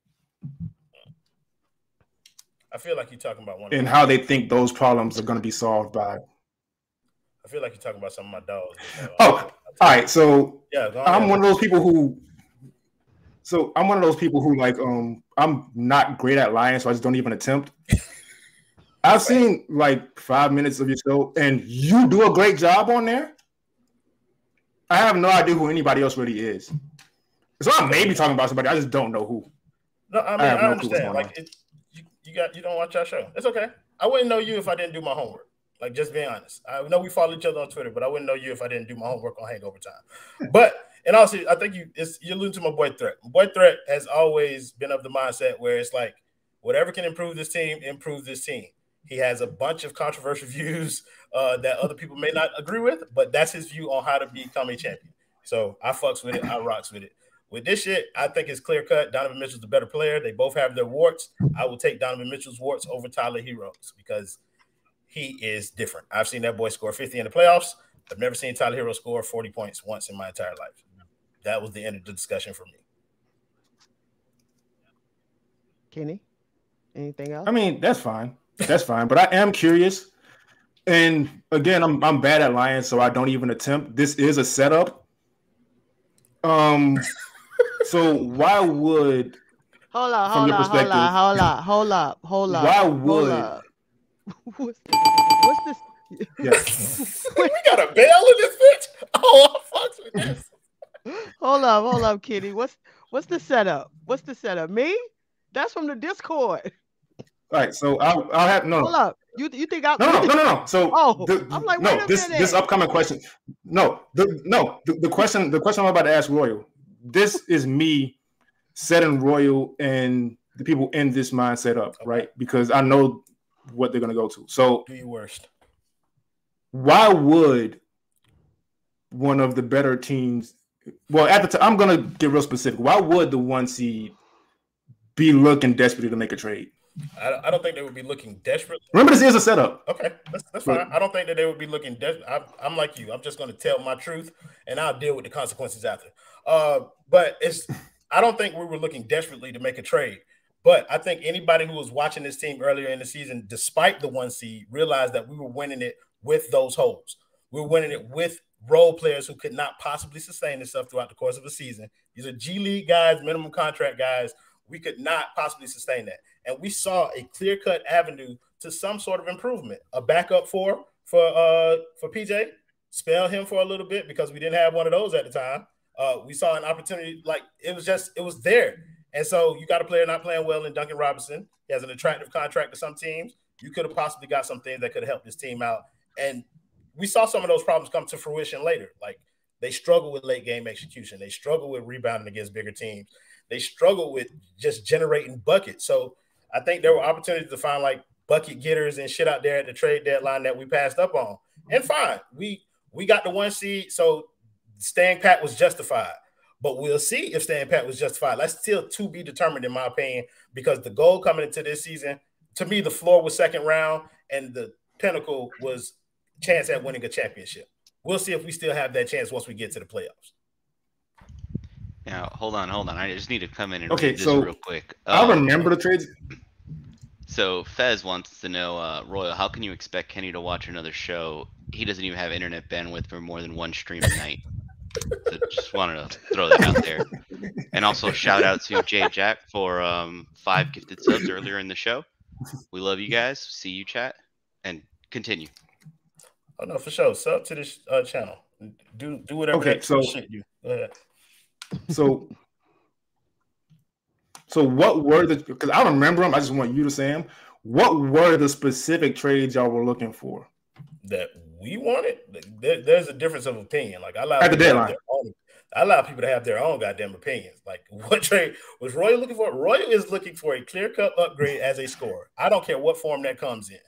S3: I feel like you're talking about one.
S5: And how they think those problems are going to be solved by.
S3: I feel like you're talking about some of my dogs.
S5: All right. So
S3: yeah,
S5: I'm one of those people who. So I'm one of those people who, like, I'm not great at lying, so I just don't even attempt. I've seen like 5 minutes of your show, and you do a great job on there. I have no idea who anybody else really is. So I may be talking about somebody, I just don't know who.
S3: No, I mean, I understand. Like, you don't watch our show. It's okay. I wouldn't know you if I didn't do my homework. Like, just being honest. I know we follow each other on Twitter, but I wouldn't know you if I didn't do my homework on Hangover Time. But and also, I think you're alluding to my boy Threat. My boy Threat has always been of the mindset where it's like, whatever can improve this team, improve this team. He has a bunch of controversial views that other people may not agree with, but that's his view on how to become a champion. So I fucks with it. I rocks with it. With this shit, I think it's clear cut. Donovan Mitchell's the better player. They both have their warts. I will take Donovan Mitchell's warts over Tyler Hero's because he is different. I've seen that boy score 50 in the playoffs. I've never seen Tyler Hero score 40 points once in my entire life. That was the end of the discussion for me.
S2: Kenny, anything else?
S5: I mean, that's fine. That's fine. But I am curious. And again, I'm bad at lying, so I don't even attempt. This is a setup. So why would
S2: hold up.
S5: Why would
S2: what's this?
S5: Yeah.
S3: We got a bell in this bitch. Oh, I fucks with this.
S2: Hold up, Kenny. What's the setup? What's the setup? Me? That's from the Discord.
S5: All right, so I'll have no.
S2: Hold up. You think I?
S5: No. So
S2: I'm like, wait a minute.
S5: This upcoming question. The question I'm about to ask Royal. This is me setting Royal and the people in this mindset up, right? Because I know what they're gonna go to. So
S3: do your worst.
S5: Why would one of the better teams? Well, at the time, I'm gonna get real specific. Why would the 1 seed be looking desperately to make a trade?
S3: I don't think they would be looking desperate.
S5: Remember, this is a setup.
S3: Okay, that's fine. I don't think that they would be looking desperate. I'm like you. I'm just going to tell my truth, and I'll deal with the consequences after. But I don't think we were looking desperately to make a trade. But I think anybody who was watching this team earlier in the season, despite the 1 seed, realized that we were winning it with those holes. We were winning it with role players who could not possibly sustain themselves throughout the course of a season. These are G League guys, minimum contract guys. We could not possibly sustain that. And we saw a clear-cut avenue to some sort of improvement. A backup for PJ, spell him for a little bit because we didn't have one of those at the time. We saw an opportunity, like it was there. And so you got a player not playing well in Duncan Robinson. He has an attractive contract to some teams. You could have possibly got some things that could have helped this team out. And we saw some of those problems come to fruition later. Like they struggle with late game execution. They struggle with rebounding against bigger teams. They struggle with just generating buckets. So I think there were opportunities to find like bucket getters and shit out there at the trade deadline that we passed up on. And fine, we got the 1 seed, so staying pat was justified. But we'll see if staying pat was justified. That's still to be determined, in my opinion, because the goal coming into this season, to me, the floor was second round, and the pinnacle was chance at winning a championship. We'll see if we still have that chance once we get to the playoffs.
S4: Now, hold on. I just need to come in and
S5: Okay,
S4: read this
S5: so
S4: real quick.
S5: I remember the trades.
S4: So Fez wants to know, Royal, how can you expect Kenny to watch another show? He doesn't even have internet bandwidth for more than one stream a night. So just wanted to throw that out there. And also shout out to Jay Jack for 5 gifted subs earlier in the show. We love you guys. See you, chat. And continue.
S3: Oh, no, for sure. Sub to this channel. Do whatever.
S5: Okay, so
S3: shit you. Go ahead.
S5: So what were the, because I don't remember them, I just want you to say them. What were the specific trades y'all were looking for?
S3: That we wanted? There's a difference of opinion. Like I allow
S5: at the deadline.
S3: I allow people to have their own goddamn opinions. Like what trade was Roy looking for? Roy is looking for a clear-cut upgrade as a scorer. I don't care what form that comes in.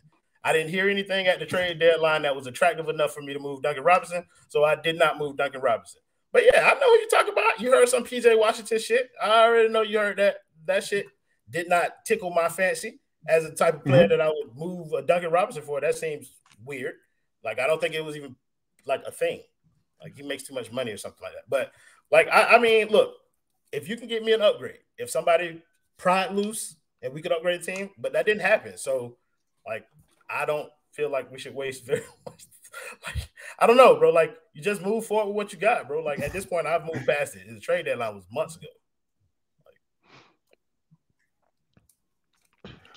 S3: I didn't hear anything at the trade deadline that was attractive enough for me to move Duncan Robinson, so I did not move Duncan Robinson. But yeah, I know what you're talking about. You heard some PJ Washington shit. I already know you heard that. That shit did not tickle my fancy as a type of player that I would move a Duncan Robinson for. That seems weird. Like, I don't think it was even like a thing. Like, he makes too much money or something like that. But like, I mean, look, if you can get me an upgrade, if somebody pried loose and we could upgrade the team, but that didn't happen. So like, I don't feel like we should waste very much. Like, I don't know, bro. Like, you just move forward with what you got, bro. Like, at this point, I've moved past it. The trade deadline was months ago.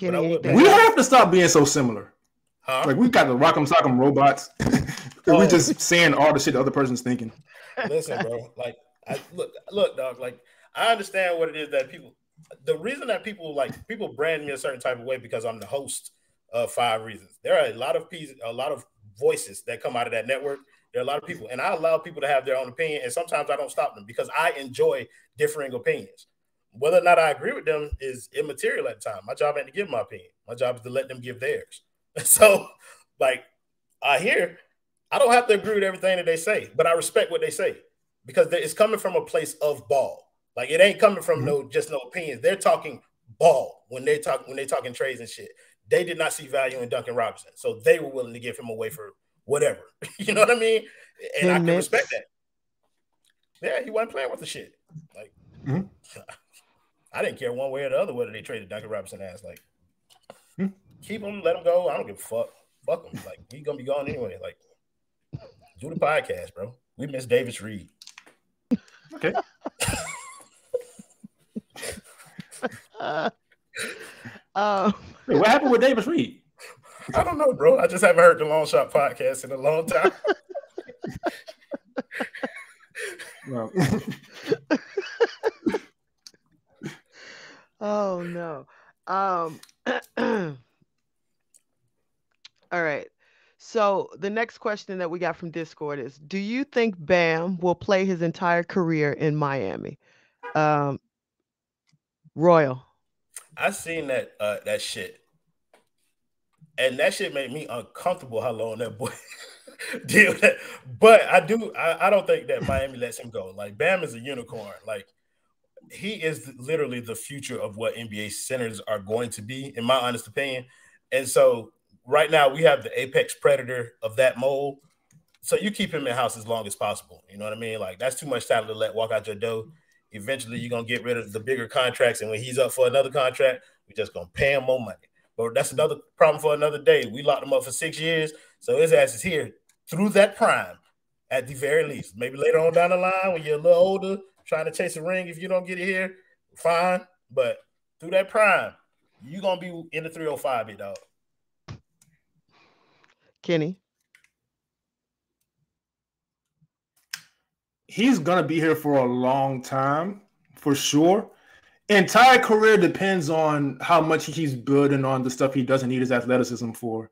S5: We have to stop being so similar.
S3: Huh?
S5: Like, we got the Rock'em Sock'em robots. We just saying all the shit the other person's thinking.
S3: Listen, bro. Like, look, dog. Like, I understand what it is that people. The reason that people brand me a certain type of way because I'm the host of 5 Reasons. There are a lot of voices that come out of that network. There are a lot of people, and I allow people to have their own opinion, and sometimes I don't stop them because I enjoy differing opinions. Whether or not I agree with them is immaterial at the time. My job ain't to give my opinion. My job is to let them give theirs. So, like, I don't have to agree with everything that they say, but I respect what they say because it's coming from a place of ball. Like, it ain't coming from no opinions. They're talking ball when they talking trades and shit. They did not see value in Duncan Robinson, so they were willing to give him away for whatever. You know what I mean? And I can respect that. Yeah, he wasn't playing with the shit. Like, I didn't care one way or the other whether they traded Duncan Robinson ass. Like, keep him, let him go. I don't give a fuck. Fuck him. Like, he's gonna be gone anyway. Like, do the podcast, bro. We miss Davis Reed.
S5: Okay. What happened with Davis Reed?
S3: I don't know, bro. I just haven't heard the Long Shot podcast in a long time.
S5: Well.
S2: Oh no. All right. So the next question that we got from Discord is, do you think Bam will play his entire career in Miami? Royal.
S3: I seen that shit. And that shit made me uncomfortable how long that boy did with that. But I don't think that Miami lets him go. Like, Bam is a unicorn. Like, he is literally the future of what NBA centers are going to be, in my honest opinion. And so right now we have the apex predator of that mold. So you keep him in house as long as possible. You know what I mean? Like, that's too much talent to let walk out your door. Eventually, you're gonna get rid of the bigger contracts, and when he's up for another contract, we're just gonna pay him more money. But that's another problem for another day. We locked him up for 6 years, so his ass is here through that prime, at the very least. Maybe later on down the line, when you're a little older, trying to chase a ring, if you don't get it here, fine. But through that prime, you're gonna be in the 305, big dog.
S2: Kenny.
S5: He's gonna be here for a long time, for sure. Entire career depends on how much he keeps building on the stuff he doesn't need his athleticism for.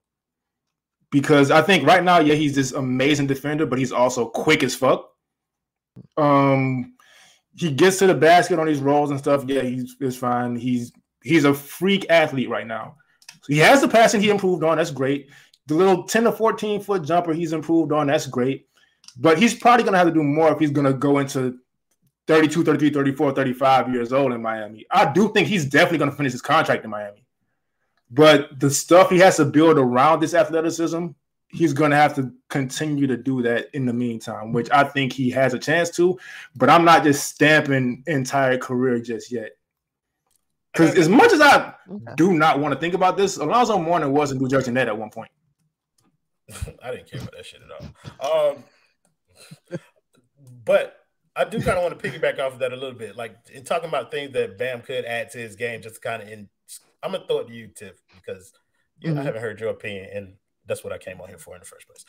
S5: Because I think right now, yeah, he's this amazing defender, but he's also quick as fuck. He gets to the basket on these rolls and stuff. Yeah, it's fine. He's a freak athlete right now. So he has the passing he improved on. That's great. The little 10 to 14 foot jumper he's improved on. That's great. But he's probably going to have to do more if he's going to go into 32, 33, 34, 35 years old in Miami. I do think he's definitely going to finish his contract in Miami. But the stuff he has to build around this athleticism, he's going to have to continue to do that in the meantime, which I think he has a chance to. But I'm not just stamping entire career just yet. Because as much as I do not want to think about this, Alonzo Mourning was in New Jersey Net at one point.
S3: I didn't care about that shit at all. But I do kind of want to piggyback off of that a little bit. Like, in talking about things that Bam could add to his game, just kind of I'm going to throw it to you, Tiff, because I haven't heard your opinion, and that's what I came on here for in the first place.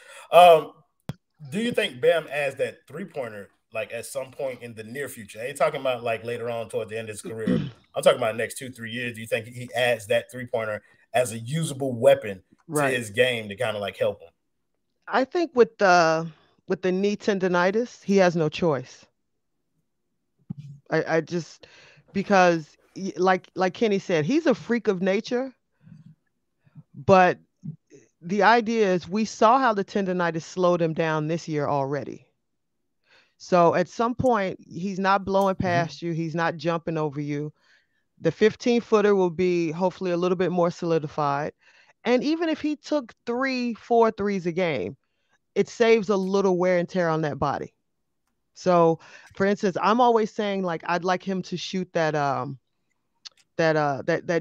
S3: Do you think Bam adds that three-pointer, like, at some point in the near future? I ain't talking about, like, later on towards the end of his career. I'm talking about the next 2-3 years. Do you think he adds that three-pointer as a usable weapon to his game to kind of, like, help him?
S2: I think with the knee tendonitis, he has no choice. I just, because like Kenny said, he's a freak of nature, but the idea is we saw how the tendonitis slowed him down this year already. So at some point, he's not blowing past you. He's not jumping over you. The 15-footer will be hopefully a little bit more solidified. And even if he took 3-4 threes a game, it saves a little wear and tear on that body. So, for instance, I'm always saying, like, I'd like him to shoot that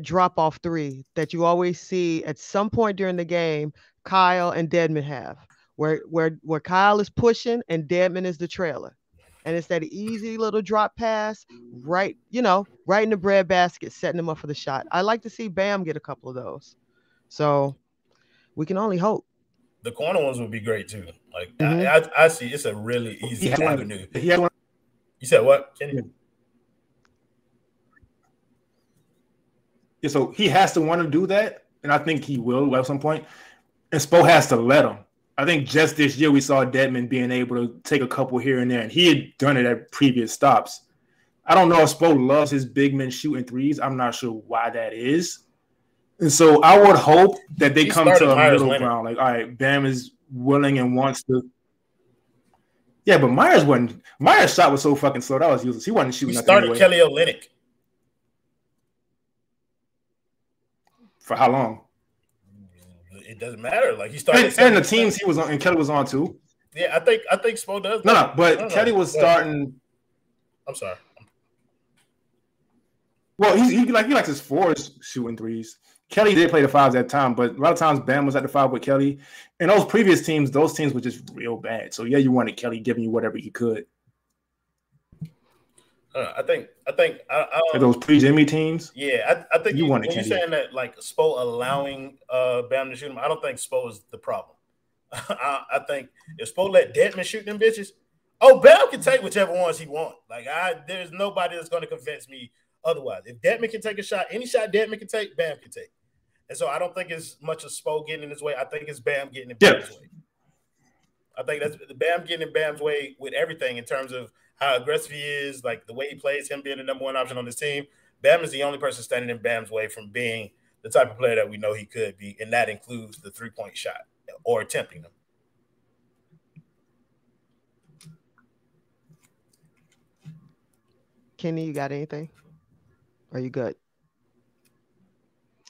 S2: drop off three that you always see at some point during the game. Kyle and Deadman have where Kyle is pushing and Deadman is the trailer, and it's that easy little drop pass right in the breadbasket, setting him up for the shot. I like to see Bam get a couple of those. So we can only hope.
S3: The corner ones would be great too. Like I see, it's a really easy avenue. You said what, Kenny?
S5: Yeah, so he has to want to do that, and I think he will at some point. And Spo has to let him. I think just this year we saw Deadman being able to take a couple here and there, and he had done it at previous stops. I don't know if Spo loves his big men shooting threes. I'm not sure why that is. And so I would hope that they come to a middle ground. Like, all right, Bam is willing and wants to. Yeah, but Myers' shot was so fucking slow. That was useless. He wasn't shooting.
S3: He started anyway. Kelly Olynyk.
S5: For how long?
S3: It doesn't matter. Like, he started,
S5: and the teams he was on, and Kelly was on too.
S3: Yeah, I think Spo does.
S5: No, but Kelly was starting.
S3: I'm sorry.
S5: Well, he likes his fours shooting threes. Kelly did play the fives at the time, but a lot of times Bam was at the five with Kelly. And those previous teams, those teams were just real bad. So yeah, you wanted Kelly giving you whatever he could.
S3: I think
S5: those pre-Jimmy teams.
S3: Yeah, I think
S5: you wanted
S3: when
S5: Kelly.
S3: You're saying that, like, Spo allowing Bam to shoot him, I don't think Spo is the problem. I think if Spo let Deadman shoot them bitches, Bam can take whichever ones he wants. Like, there's nobody that's going to convince me otherwise. If Deadman can take a shot, any shot Deadman can take, Bam can take. And so I don't think it's much of Spo getting in his way. I think it's Bam getting in Bam's way. I think that's the Bam getting in Bam's way with everything in terms of how aggressive he is, like the way he plays, him being the number one option on this team. Bam is the only person standing in Bam's way from being the type of player that we know he could be, and that includes the three-point shot or attempting them.
S2: Kenny, you got anything? Are you good?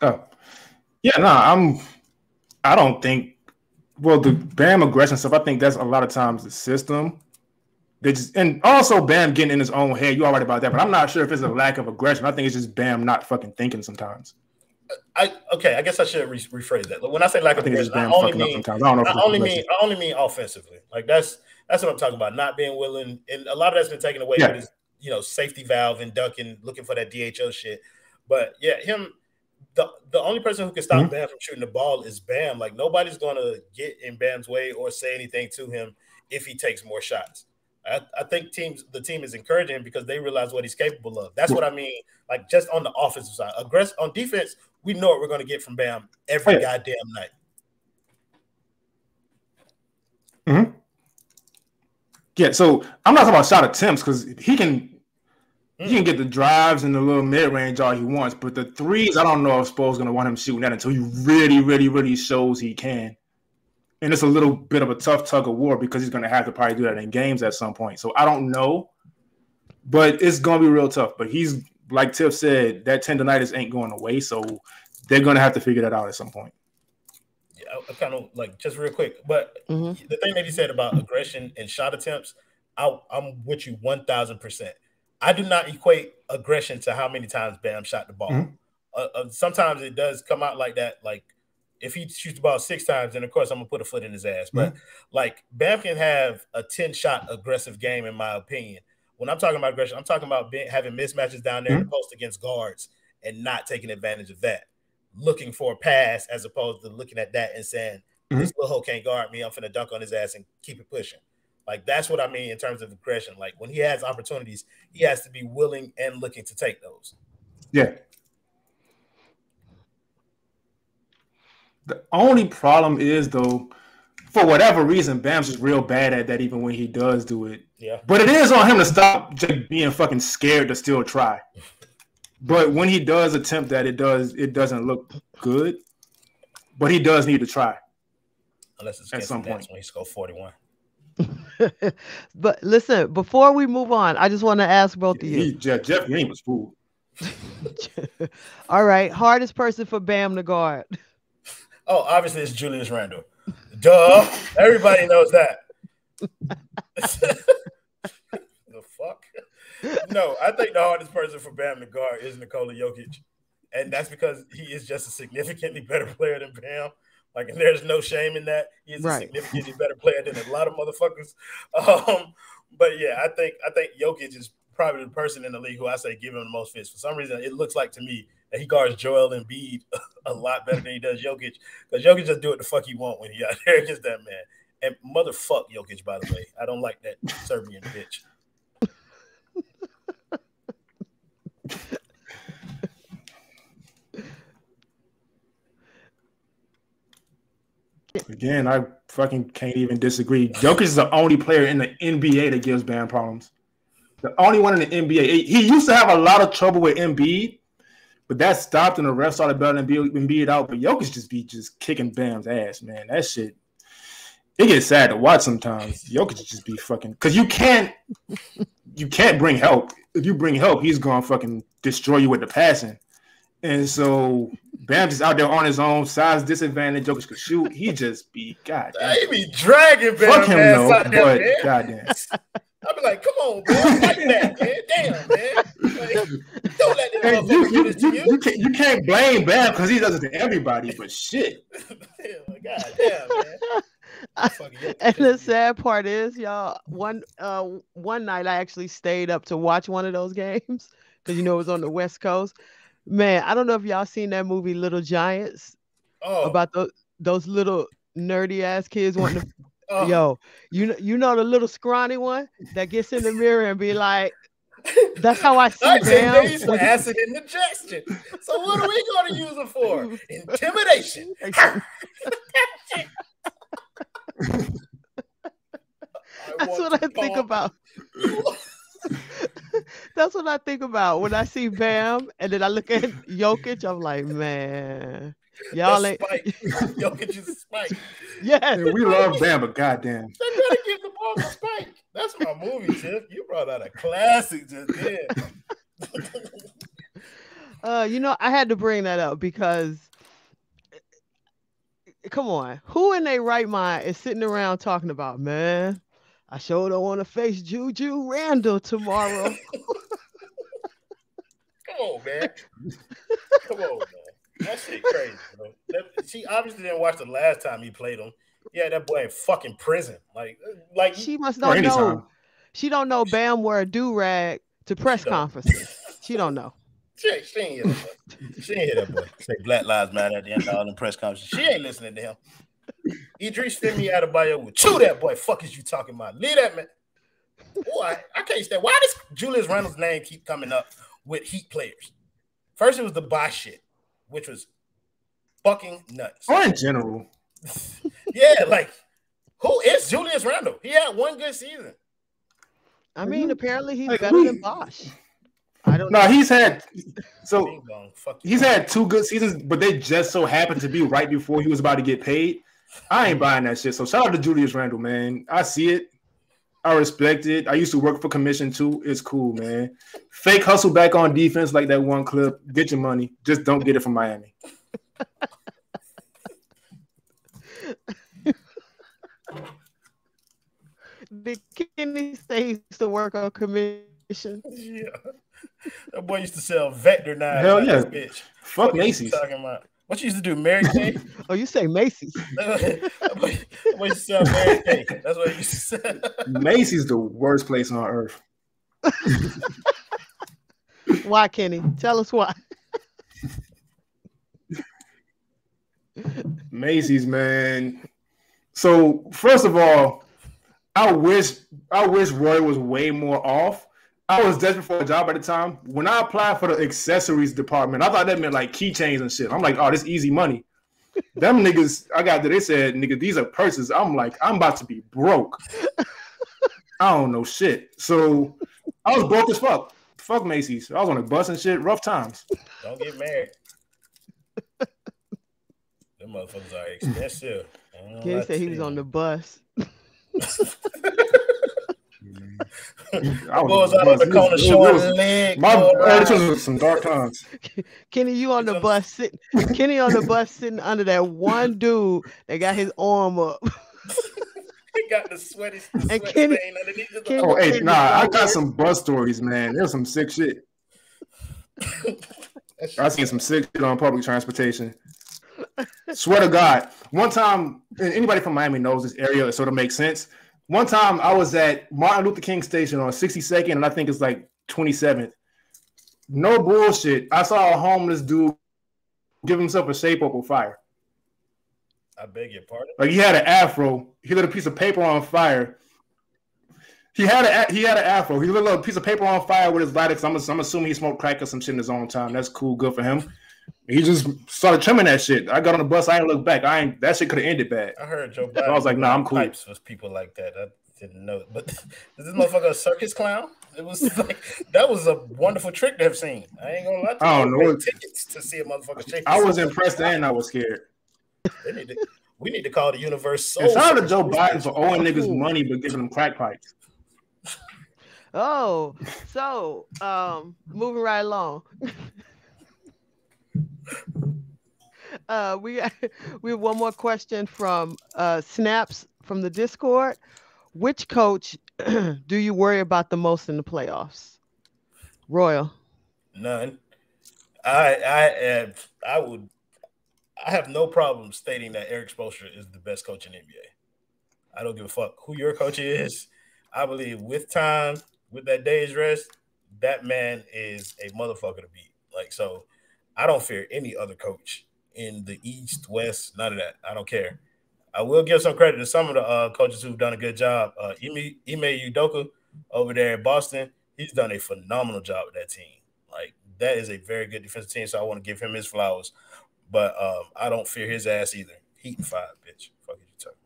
S5: Oh, yeah, no, I don't think, well, the Bam aggression stuff, I think that's a lot of times the system. They just, and also Bam getting in his own head. You all right about that, but I'm not sure if it's a lack of aggression. I think it's just Bam not fucking thinking sometimes.
S3: I guess I should rephrase that. When I say lack of aggression, I only mean offensively. Like that's what I'm talking about. Not being willing, and a lot of that's been taken away with his safety valve and ducking, looking for that DHO shit. But yeah, the only person who can stop Bam from shooting the ball is Bam. Like nobody's gonna get in Bam's way or say anything to him if he takes more shots. I think the team is encouraging him because they realize what he's capable of. That's what I mean. Like just on the offensive side, on defense, we know what we're going to get from Bam every goddamn night.
S5: Mm-hmm. Yeah, so I'm not talking about shot attempts because he can get the drives and the little mid range all he wants, but the threes, I don't know if Spo's going to want him shooting that until he really, really, really shows he can. And it's a little bit of a tough tug of war because he's going to have to probably do that in games at some point. So I don't know, but it's going to be real tough. But he's, like Tiff said, that tendonitis ain't going away. So they're going to have to figure that out at some point.
S3: Yeah, I kind of like just real quick. But the thing that he said about aggression and shot attempts, I'm with you 1,000%. I do not equate aggression to how many times Bam shot the ball. Sometimes it does come out like that, like, if he shoots the ball 6 times, then of course I'm gonna put a foot in his ass. But like Bam can have a 10-shot aggressive game, in my opinion. When I'm talking about aggression, I'm talking about having mismatches down there in the post against guards and not taking advantage of that. Looking for a pass as opposed to looking at that and saying, this little hoe can't guard me. I'm finna dunk on his ass and keep it pushing. Like that's what I mean in terms of aggression. Like when he has opportunities, he has to be willing and looking to take those.
S5: Yeah. The only problem is, though, for whatever reason, Bam's just real bad at that even when he does do it.
S3: Yeah.
S5: But it is on him to stop just being fucking scared to still try. But when he does attempt that, it doesn't look good. But he does need to try.
S3: Unless it's at some point when he scores 41.
S2: But listen, before we move on, I just want to ask both of you.
S5: Jeff Green was fooled.
S2: All right. Hardest person for Bam to guard.
S3: Oh, obviously it's Julius Randle. Duh. Everybody knows that. The fuck? No, I think the hardest person for Bam to guard is Nikola Jokic. And that's because he is just a significantly better player than Bam. Like, and there's no shame in that. He is a significantly better player than a lot of motherfuckers. But yeah, I think Jokic is probably the person in the league who I say give him the most fits. For some reason, it looks like to me that he guards Joel Embiid a lot better than he does Jokic, because Jokic just do what the fuck he want when he out there against that man. And motherfuck Jokic, by the way. I don't like that Serbian bitch.
S5: Again, I fucking can't even disagree. Jokic is the only player in the NBA that gives Bam problems. The only one in the NBA. He used to have a lot of trouble with Embiid, but that stopped and the refs started bailing Embiid out. But Jokic just kicking Bam's ass, man. That shit, it gets sad to watch sometimes. Jokic just be fucking, because you can't bring help. If you bring help, he's gonna fucking destroy you with the passing. And so Bam just out there on his own, size disadvantage. Jokic could shoot. He just be goddamn.
S3: He be dragging Bam.
S5: Fuck him, though, but goddamn.
S3: I'll be like, come on, man. Like that, man. Damn, man. Like, don't let them do this to you.
S5: You can't blame Bam because he does it to everybody, but shit.
S3: God damn, man.
S2: And the sad part is, y'all, one night I actually stayed up to watch one of those games because, it was on the West Coast. Man, I don't know if y'all seen that movie Little Giants about those little nerdy ass kids wanting to. Yo, you know the little scrawny one that gets in the mirror and be like, "That's how I see Bam."
S3: Days for acid indigestion. So what are we going to use it for? Intimidation.
S2: That's what I think about. That's what I think about when I see Bam, and then I look at Jokic. I'm like, man, y'all ain't.
S3: Jokic is a spike.
S2: Yeah,
S5: we love Bam, but goddamn,
S3: they better give the ball to Spike. That's my movie, Tiff. You brought out a classic just then.
S2: I had to bring that up because, come on, who in their right mind is sitting around talking about, man, I sure don't want to face Julius Randle tomorrow.
S3: Come on, man. Come on, man. That shit crazy, bro. She obviously didn't watch the last time he played him. Yeah, that boy in fucking prison. Like
S2: She must not know. She don't know Bam wear a do-rag to press conferences. She don't know.
S3: She ain't hear that boy. She ain't hear that boy. Say Black Lives Matter at the end of all them press conferences. She ain't listening to him. Idris Femi Adebayo would chew that boy. Fuck is you talking about? Leave that man. Boy, I can't stand. Why does Julius Reynolds' name keep coming up with Heat players? First, it was the Bosh shit, which was fucking nuts.
S5: Or in general.
S3: Yeah, like, who is Julius Randle? He had one good season.
S2: I mean, apparently he's better than Bosh. I don't know.
S5: No, he's had two good seasons, but they just so happened to be right before he was about to get paid. I ain't buying that shit. So shout out to Julius Randle, man. I see it. I respect it. I used to work for commission too. It's cool, man. Fake hustle back on defense like that one clip. Get your money. Just don't get it from Miami.
S2: Did Kenny say he used to work on commission?
S3: Yeah. That boy used to sell Vector knives.
S5: Hell yeah.
S3: Bitch.
S5: Fuck Macy's.
S3: Talking about? What you used to do, Mary Kay?
S2: Oh, you say Macy's.
S3: That boy used to sell Mary Kay. That's what he used to sell.
S5: Macy's the worst place on earth.
S2: Why, Kenny? Tell us why.
S5: Macy's, man. So first of all, I wish Roy was way more off. I was desperate for a job at the time. When I applied for the accessories department, I thought that meant like keychains and shit. I'm like, oh, this easy money. Them niggas, I got there, they said, nigga, these are purses. I'm like, I'm about to be broke. I don't know shit. So I was broke as fuck. Fuck Macy's. I was on a bus and shit. Rough times.
S3: Don't get married. Them motherfuckers are expensive.
S2: Kenny said he was on the bus.
S3: I was out on the corner showing a leg.
S5: This was some dark times.
S2: Kenny, you on the bus sitting. Kenny on the bus sitting under that one dude that got his arm up.
S3: He got the sweaty
S2: and Kenny,
S3: stain underneath his
S2: Kenny,
S5: arm. Oh, hey, I got some bus stories, man. There's some sick shit. I seen some sick shit on public transportation. Swear to God. One time, and anybody from Miami knows this area, it sort of makes sense. One time I was at Martin Luther King Station on 62nd, and I think it's like 27th. No bullshit. I saw a homeless dude give himself a shape up with fire.
S3: I beg your pardon?
S5: Like he had an afro. He lit a piece of paper on fire. He had an afro. He lit a piece of paper on fire with his lighter. I'm assuming he smoked crack or some shit in his own time. That's cool. Good for him. He just started trimming that shit. I got on the bus. I didn't look back. That shit could have ended bad.
S3: I heard Joe Biden.
S5: So I was like, nah, I'm cool.
S3: Pipes was people like that. I didn't know. But is this motherfucker a circus clown? It was like that was a wonderful trick to have seen. I ain't gonna lie to you.
S5: I don't know.
S3: Tickets to see a motherfucker shake.
S5: I was impressed and I was scared.
S3: We need to call the universe.
S5: Shout out to Joe Biden for owing niggas money but giving them crack pipes.
S2: Oh, so moving right along. We have one more question from Snaps from the Discord. Which coach do you worry about the most in the playoffs? Royal.
S3: None. I have no problem stating that Eric Spoelstra is the best coach in the NBA. I don't give a fuck who your coach is. I believe with time, with that day's rest, that man is a motherfucker to beat. Like, so I don't fear any other coach in the East, West, none of that. I don't care. I will give some credit to some of the coaches who've done a good job. Ime Udoka over there in Boston, he's done a phenomenal job with that team. Like, that is a very good defensive team, so I want to give him his flowers. But I don't fear his ass either. Heat and 5, bitch. Fuck you talking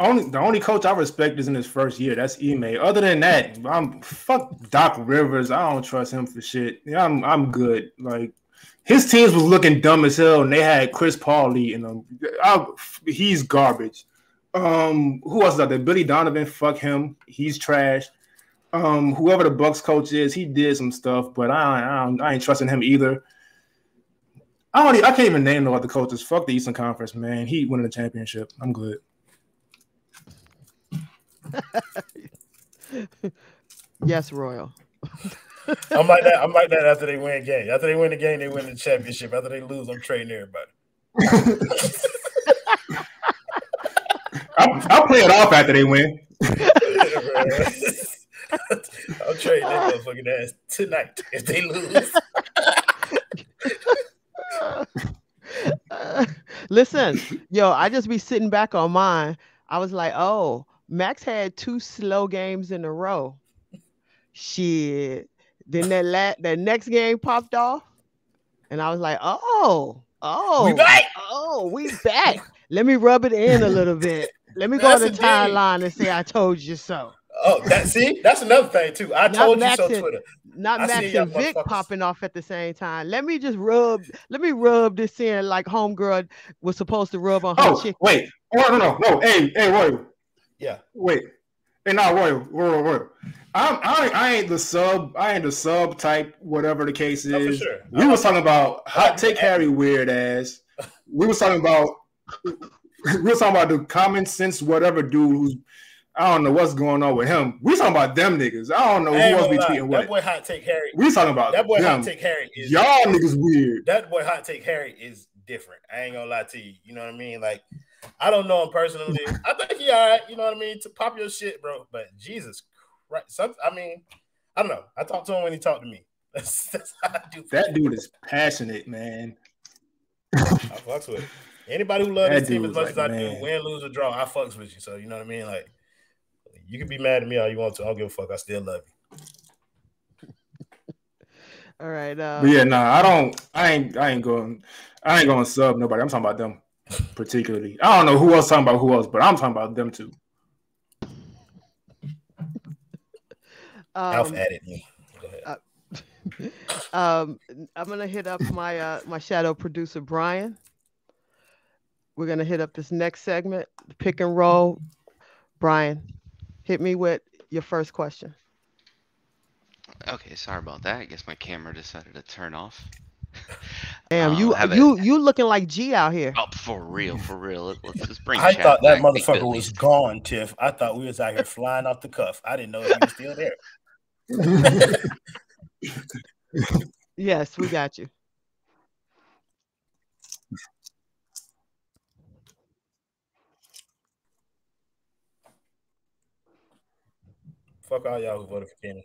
S5: about? The only coach I respect is in his first year. That's Ime. Other than that, fuck Doc Rivers. I don't trust him for shit. Yeah, I'm good. Like his teams was looking dumb as hell, and they had Chris Paul leading them. He's garbage. Who else is out there? Billy Donovan. Fuck him. He's trash. Whoever the Bucks coach is, he did some stuff, but I ain't trusting him either. I can't even name no other coaches. Fuck the Eastern Conference, man. Heat winning the championship. I'm good.
S2: Yes, Royal.
S3: I'm like that. I'm like that after they win a game. After they win the game, they win the championship. After they lose, I'm trading everybody.
S5: I'll play it off after they win.
S3: I'll trade that motherfucking ass tonight if they lose.
S2: Listen, yo, I just be sitting back on mine. I was like, oh, Max had 2 slow games in a row. Shit. Then that next game popped off, and I was like,
S3: We back.
S2: We back. Let me rub it in a little bit. Let me go on the timeline and say I told you so.
S3: Oh, that's another thing too. I told you so. Twitter.
S2: Not Max and Vic popping off at the same time. Let me rub this in like homegirl was supposed to rub on her chicken.
S5: Wait. Oh, no. Hey, Roy.
S3: Yeah.
S5: Wait. Hey, no, Roy. I ain't the sub type, whatever the case is.
S3: No, for sure.
S5: We was talking about hot take Harry weird ass. We was talking about the common sense whatever dude who's I don't know what's going on with him. We talking about them niggas. I don't know who else be tweeting what.
S3: That boy hot take Harry.
S5: We talking about
S3: that boy
S5: them.
S3: hot take Harry. Is
S5: y'all niggas weird.
S3: That boy hot take Harry is different. I ain't gonna lie to you. You know what I mean? Like I don't know him personally. I think he all right. You know what I mean? To pop your shit, bro. But Jesus Christ, I don't know. I talked to him when he talked to me. That's how I do.
S5: That dude is passionate, man.
S3: I fucks with it. Anybody who loves his team as much as I do, win, lose, or draw, I fucks with you. So you know what I mean? Like you can be mad at me all you want to. I don't give a fuck. I still love you.
S2: All right.
S5: But yeah, nah, I ain't going to sub nobody. I'm talking about them particularly. I don't know who else talking about who else, but I'm talking about them too.
S3: Alf added me. Go ahead.
S2: I'm gonna hit up my shadow producer Brian. We're gonna hit up this next segment, the pick and roll. Brian, hit me with your first question.
S4: Okay, sorry about that. I guess my camera decided to turn off.
S2: Damn, you looking like G out here.
S4: Oh, for real. Let's just bring.
S3: I thought that
S4: back.
S3: motherfucker was gone, Tiff. I thought we was out here flying off the cuff. I didn't know if he was still there.
S2: Yes, we got you.
S3: Fuck all y'all who voted for Kenny.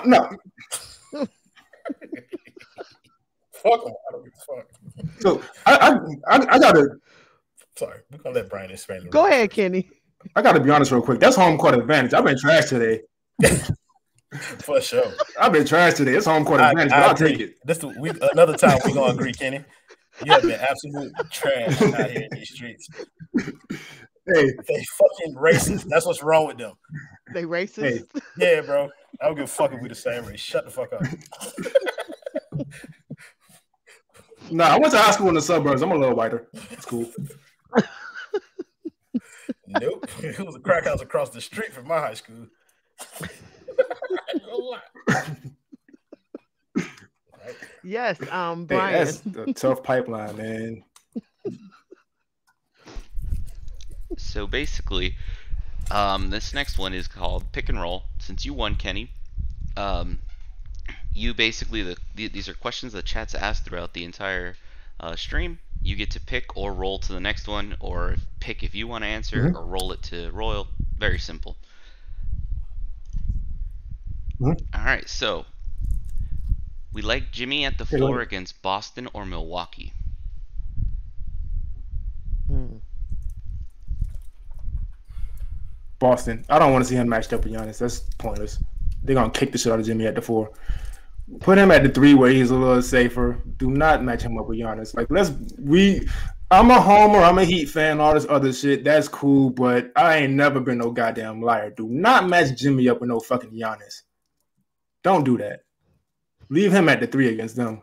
S5: No.
S3: Fuck him. I don't give a fuck.
S5: So I gotta.
S3: Sorry, we're gonna let Brian explain.
S2: Go ahead, Kenny.
S5: I gotta be honest real quick. That's home court advantage. I've been trash today.
S3: For sure.
S5: I've been trash today. It's home court advantage, but I'll take it.
S3: Another time we're gonna agree, Kenny. You have been absolute trash out here in these streets.
S5: Hey,
S3: they fucking racist. That's what's wrong with them.
S2: They racist?
S3: Hey. Yeah, bro. I don't give a fuck if we the same race. Shut the fuck up.
S5: Nah, I went to high school in the suburbs. I'm a little whiter. It's cool.
S3: Nope. It was a crack house across the street from my high school.
S2: Yes, Brian.
S5: Hey, that's a tough pipeline, man.
S4: So basically, this next one is called Pick and Roll. Since you won, Kenny, you basically these are questions that chat's asked throughout the entire stream. You get to pick or roll to the next one, or pick if you want to answer, or roll it to Royal. Very simple. All right, so we like Jimmy at the floor against Boston or Milwaukee.
S5: Boston. I don't want to see him matched up with Giannis. That's pointless. They're gonna kick the shit out of Jimmy at the 4. Put him at the 3 where he's a little safer. Do not match him up with Giannis. Like I'm a homer, I'm a Heat fan, all this other shit. That's cool, but I ain't never been no goddamn liar. Do not match Jimmy up with no fucking Giannis. Don't do that. Leave him at the 3 against them.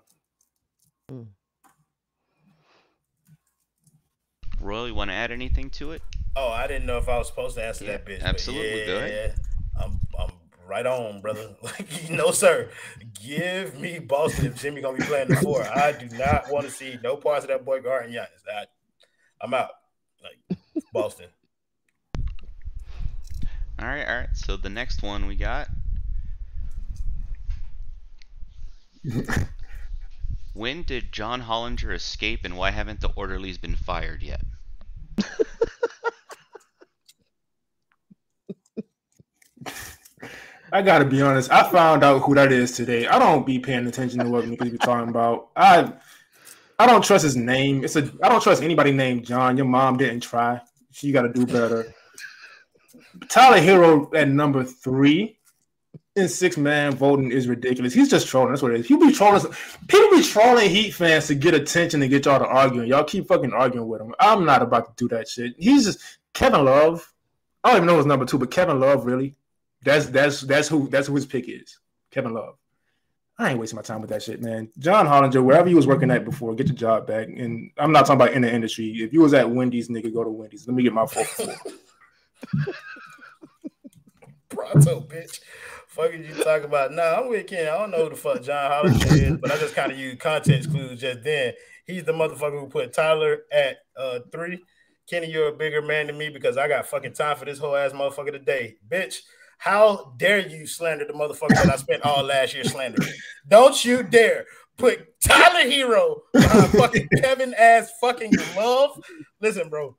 S4: Royal, you want to add anything to it?
S3: Oh, I didn't know if I was supposed to answer that bitch.
S4: Absolutely, go ahead.
S3: I'm Right on, brother. Like, no, sir. Give me Boston if Jimmy gonna be playing the 4. I do not want to see no parts of that boy guarding Giannis. I'm out. Like, Boston.
S4: All right. So the next one we got. When did John Hollinger escape, and why haven't the orderlies been fired yet?
S5: I gotta be honest. I found out who that is today. I don't be paying attention to what niggas be talking about. I don't trust his name. I don't trust anybody named John. Your mom didn't try. She got to do better. Tyler Hero at number 3 in 6-man voting is ridiculous. He's just trolling. That's what it is. People be trolling Heat fans to get attention and get y'all to argue. Y'all keep fucking arguing with him. I'm not about to do that shit. He's just Kevin Love. I don't even know his number 2, but Kevin Love, really. That's who his pick is. Kevin Love. I ain't wasting my time with that shit, man. John Hollinger, wherever you was working at before, get your job back. And I'm not talking about in the industry. If you was at Wendy's, nigga, go to Wendy's. Let me get my 4-4.
S3: Pronto, bitch. Fuck is you talking about? Nah, I'm with Ken. I don't know who the fuck John Hollinger is, but I just kind of use context clues just then. He's the motherfucker who put Tyler at 3. Kenny, you're a bigger man than me because I got fucking time for this whole ass motherfucker today. Bitch, how dare you slander the motherfucker that I spent all last year slandering? Don't you dare put Tyler Hero behind fucking Kevin ass fucking Love. Listen, bro,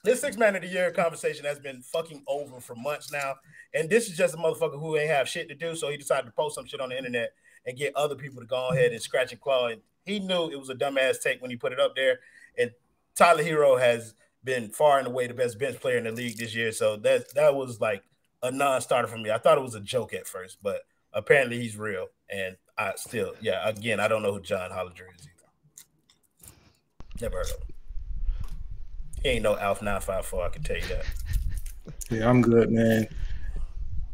S3: this 6-man of the year conversation has been fucking over for months now. And this is just a motherfucker who ain't have shit to do. So he decided to post some shit on the internet and get other people to go ahead and scratch and claw. And he knew it was a dumbass take when he put it up there. And Tyler Hero has been far and away the best bench player in the league this year. So that was like a non-starter for me. I thought it was a joke at first, but apparently he's real. And I still, again, I don't know who John Hollinger is either. Never heard of him. He ain't no Alf 954, I can tell you that.
S5: Yeah, I'm good, man.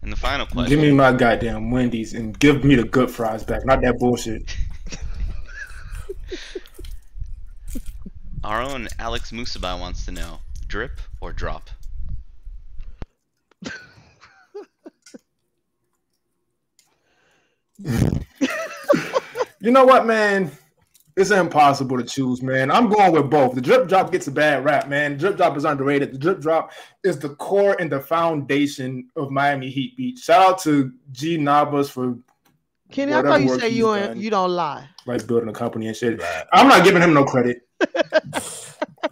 S4: And the final question.
S5: Give me my goddamn Wendy's and give me the good fries back, not that bullshit.
S4: Our own Alex Musabai wants to know, drip or drop?
S5: You know what, man? It's impossible to choose, man. I'm going with both. The drip drop gets a bad rap, man. The drip drop is underrated. The drip drop is the core and the foundation of Miami Heat beat. Shout out to G Nabas for
S2: Kenny, I thought you say you don't lie.
S5: Like building a company and shit. I'm not giving him no credit.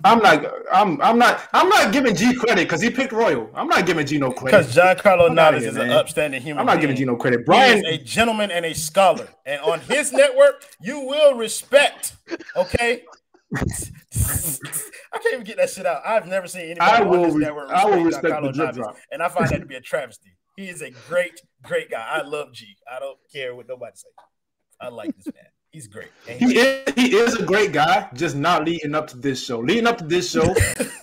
S5: I'm not giving G credit because he picked Royal. I'm not giving G no credit.
S3: Because Giancarlo Navas is an upstanding human
S5: I'm not giving G no credit. Brian
S3: is a gentleman and a scholar. And on his network, you will respect, okay? I can't even get that shit out. I've never seen anybody on his network respect Giancarlo Navas. And I find that to be a travesty. He is a great, great guy. I love G. I don't care what nobody says. I like this man. He's great.
S5: He is a great guy, just not leading up to this show. Leading up to this show,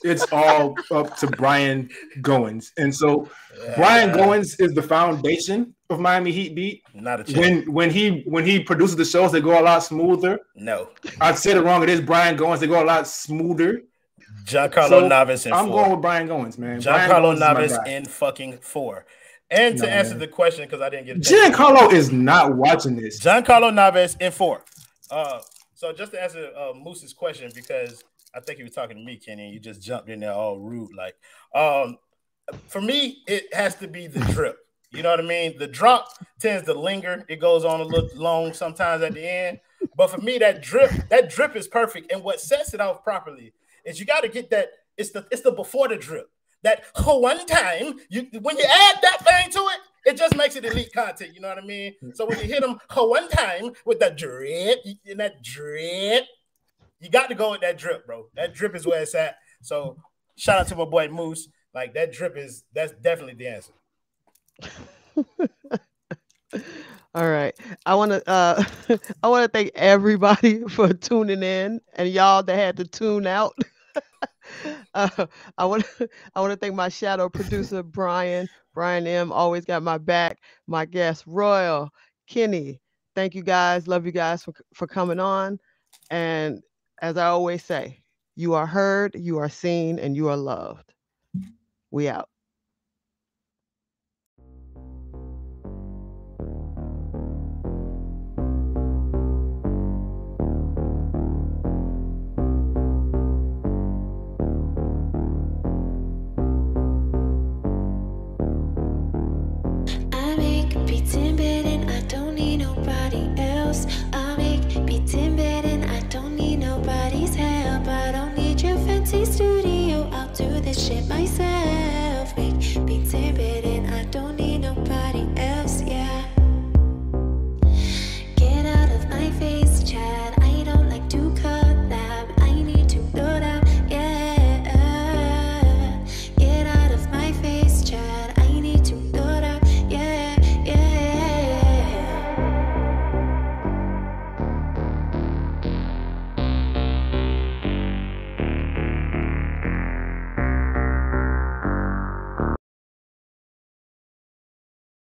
S5: it's all up to Brian Goins. And so Brian Goins is the foundation of Miami Heat beat.
S3: Not a chance.
S5: When he produces the shows, they go a lot smoother.
S3: No.
S5: I said it wrong. It is Brian Goins. They go a lot smoother.
S3: Giancarlo Navas in 4.
S5: I'm going with Brian Goins, man.
S3: Giancarlo Navas in fucking 4. And to answer the question, because I didn't get it.
S5: Giancarlo is not watching this.
S3: Giancarlo Navas in 4. So just to answer Moose's question, because I think he was talking to me, Kenny, and you just jumped in there all rude. Like, for me, it has to be the drip. You know what I mean? The drop tends to linger. It goes on a little long sometimes at the end. But for me, that drip is perfect. And what sets it off properly is you got to get that. It's the before the drip. That one time, when you add that thing to it, it just makes it elite content. You know what I mean? So when you hit them one time with that drip, you got to go with that drip, bro. That drip is where it's at. So shout out to my boy Moose. Like that's definitely the answer.
S2: All right. I want to thank everybody for tuning in and y'all that had to tune out. I want to thank my shadow producer Brian M. Always got my back. My guest Royal, Kenny. Thank you guys. Love you guys for coming on. And as I always say, you are heard, you are seen, and you are loved. We out.
S1: shit myself.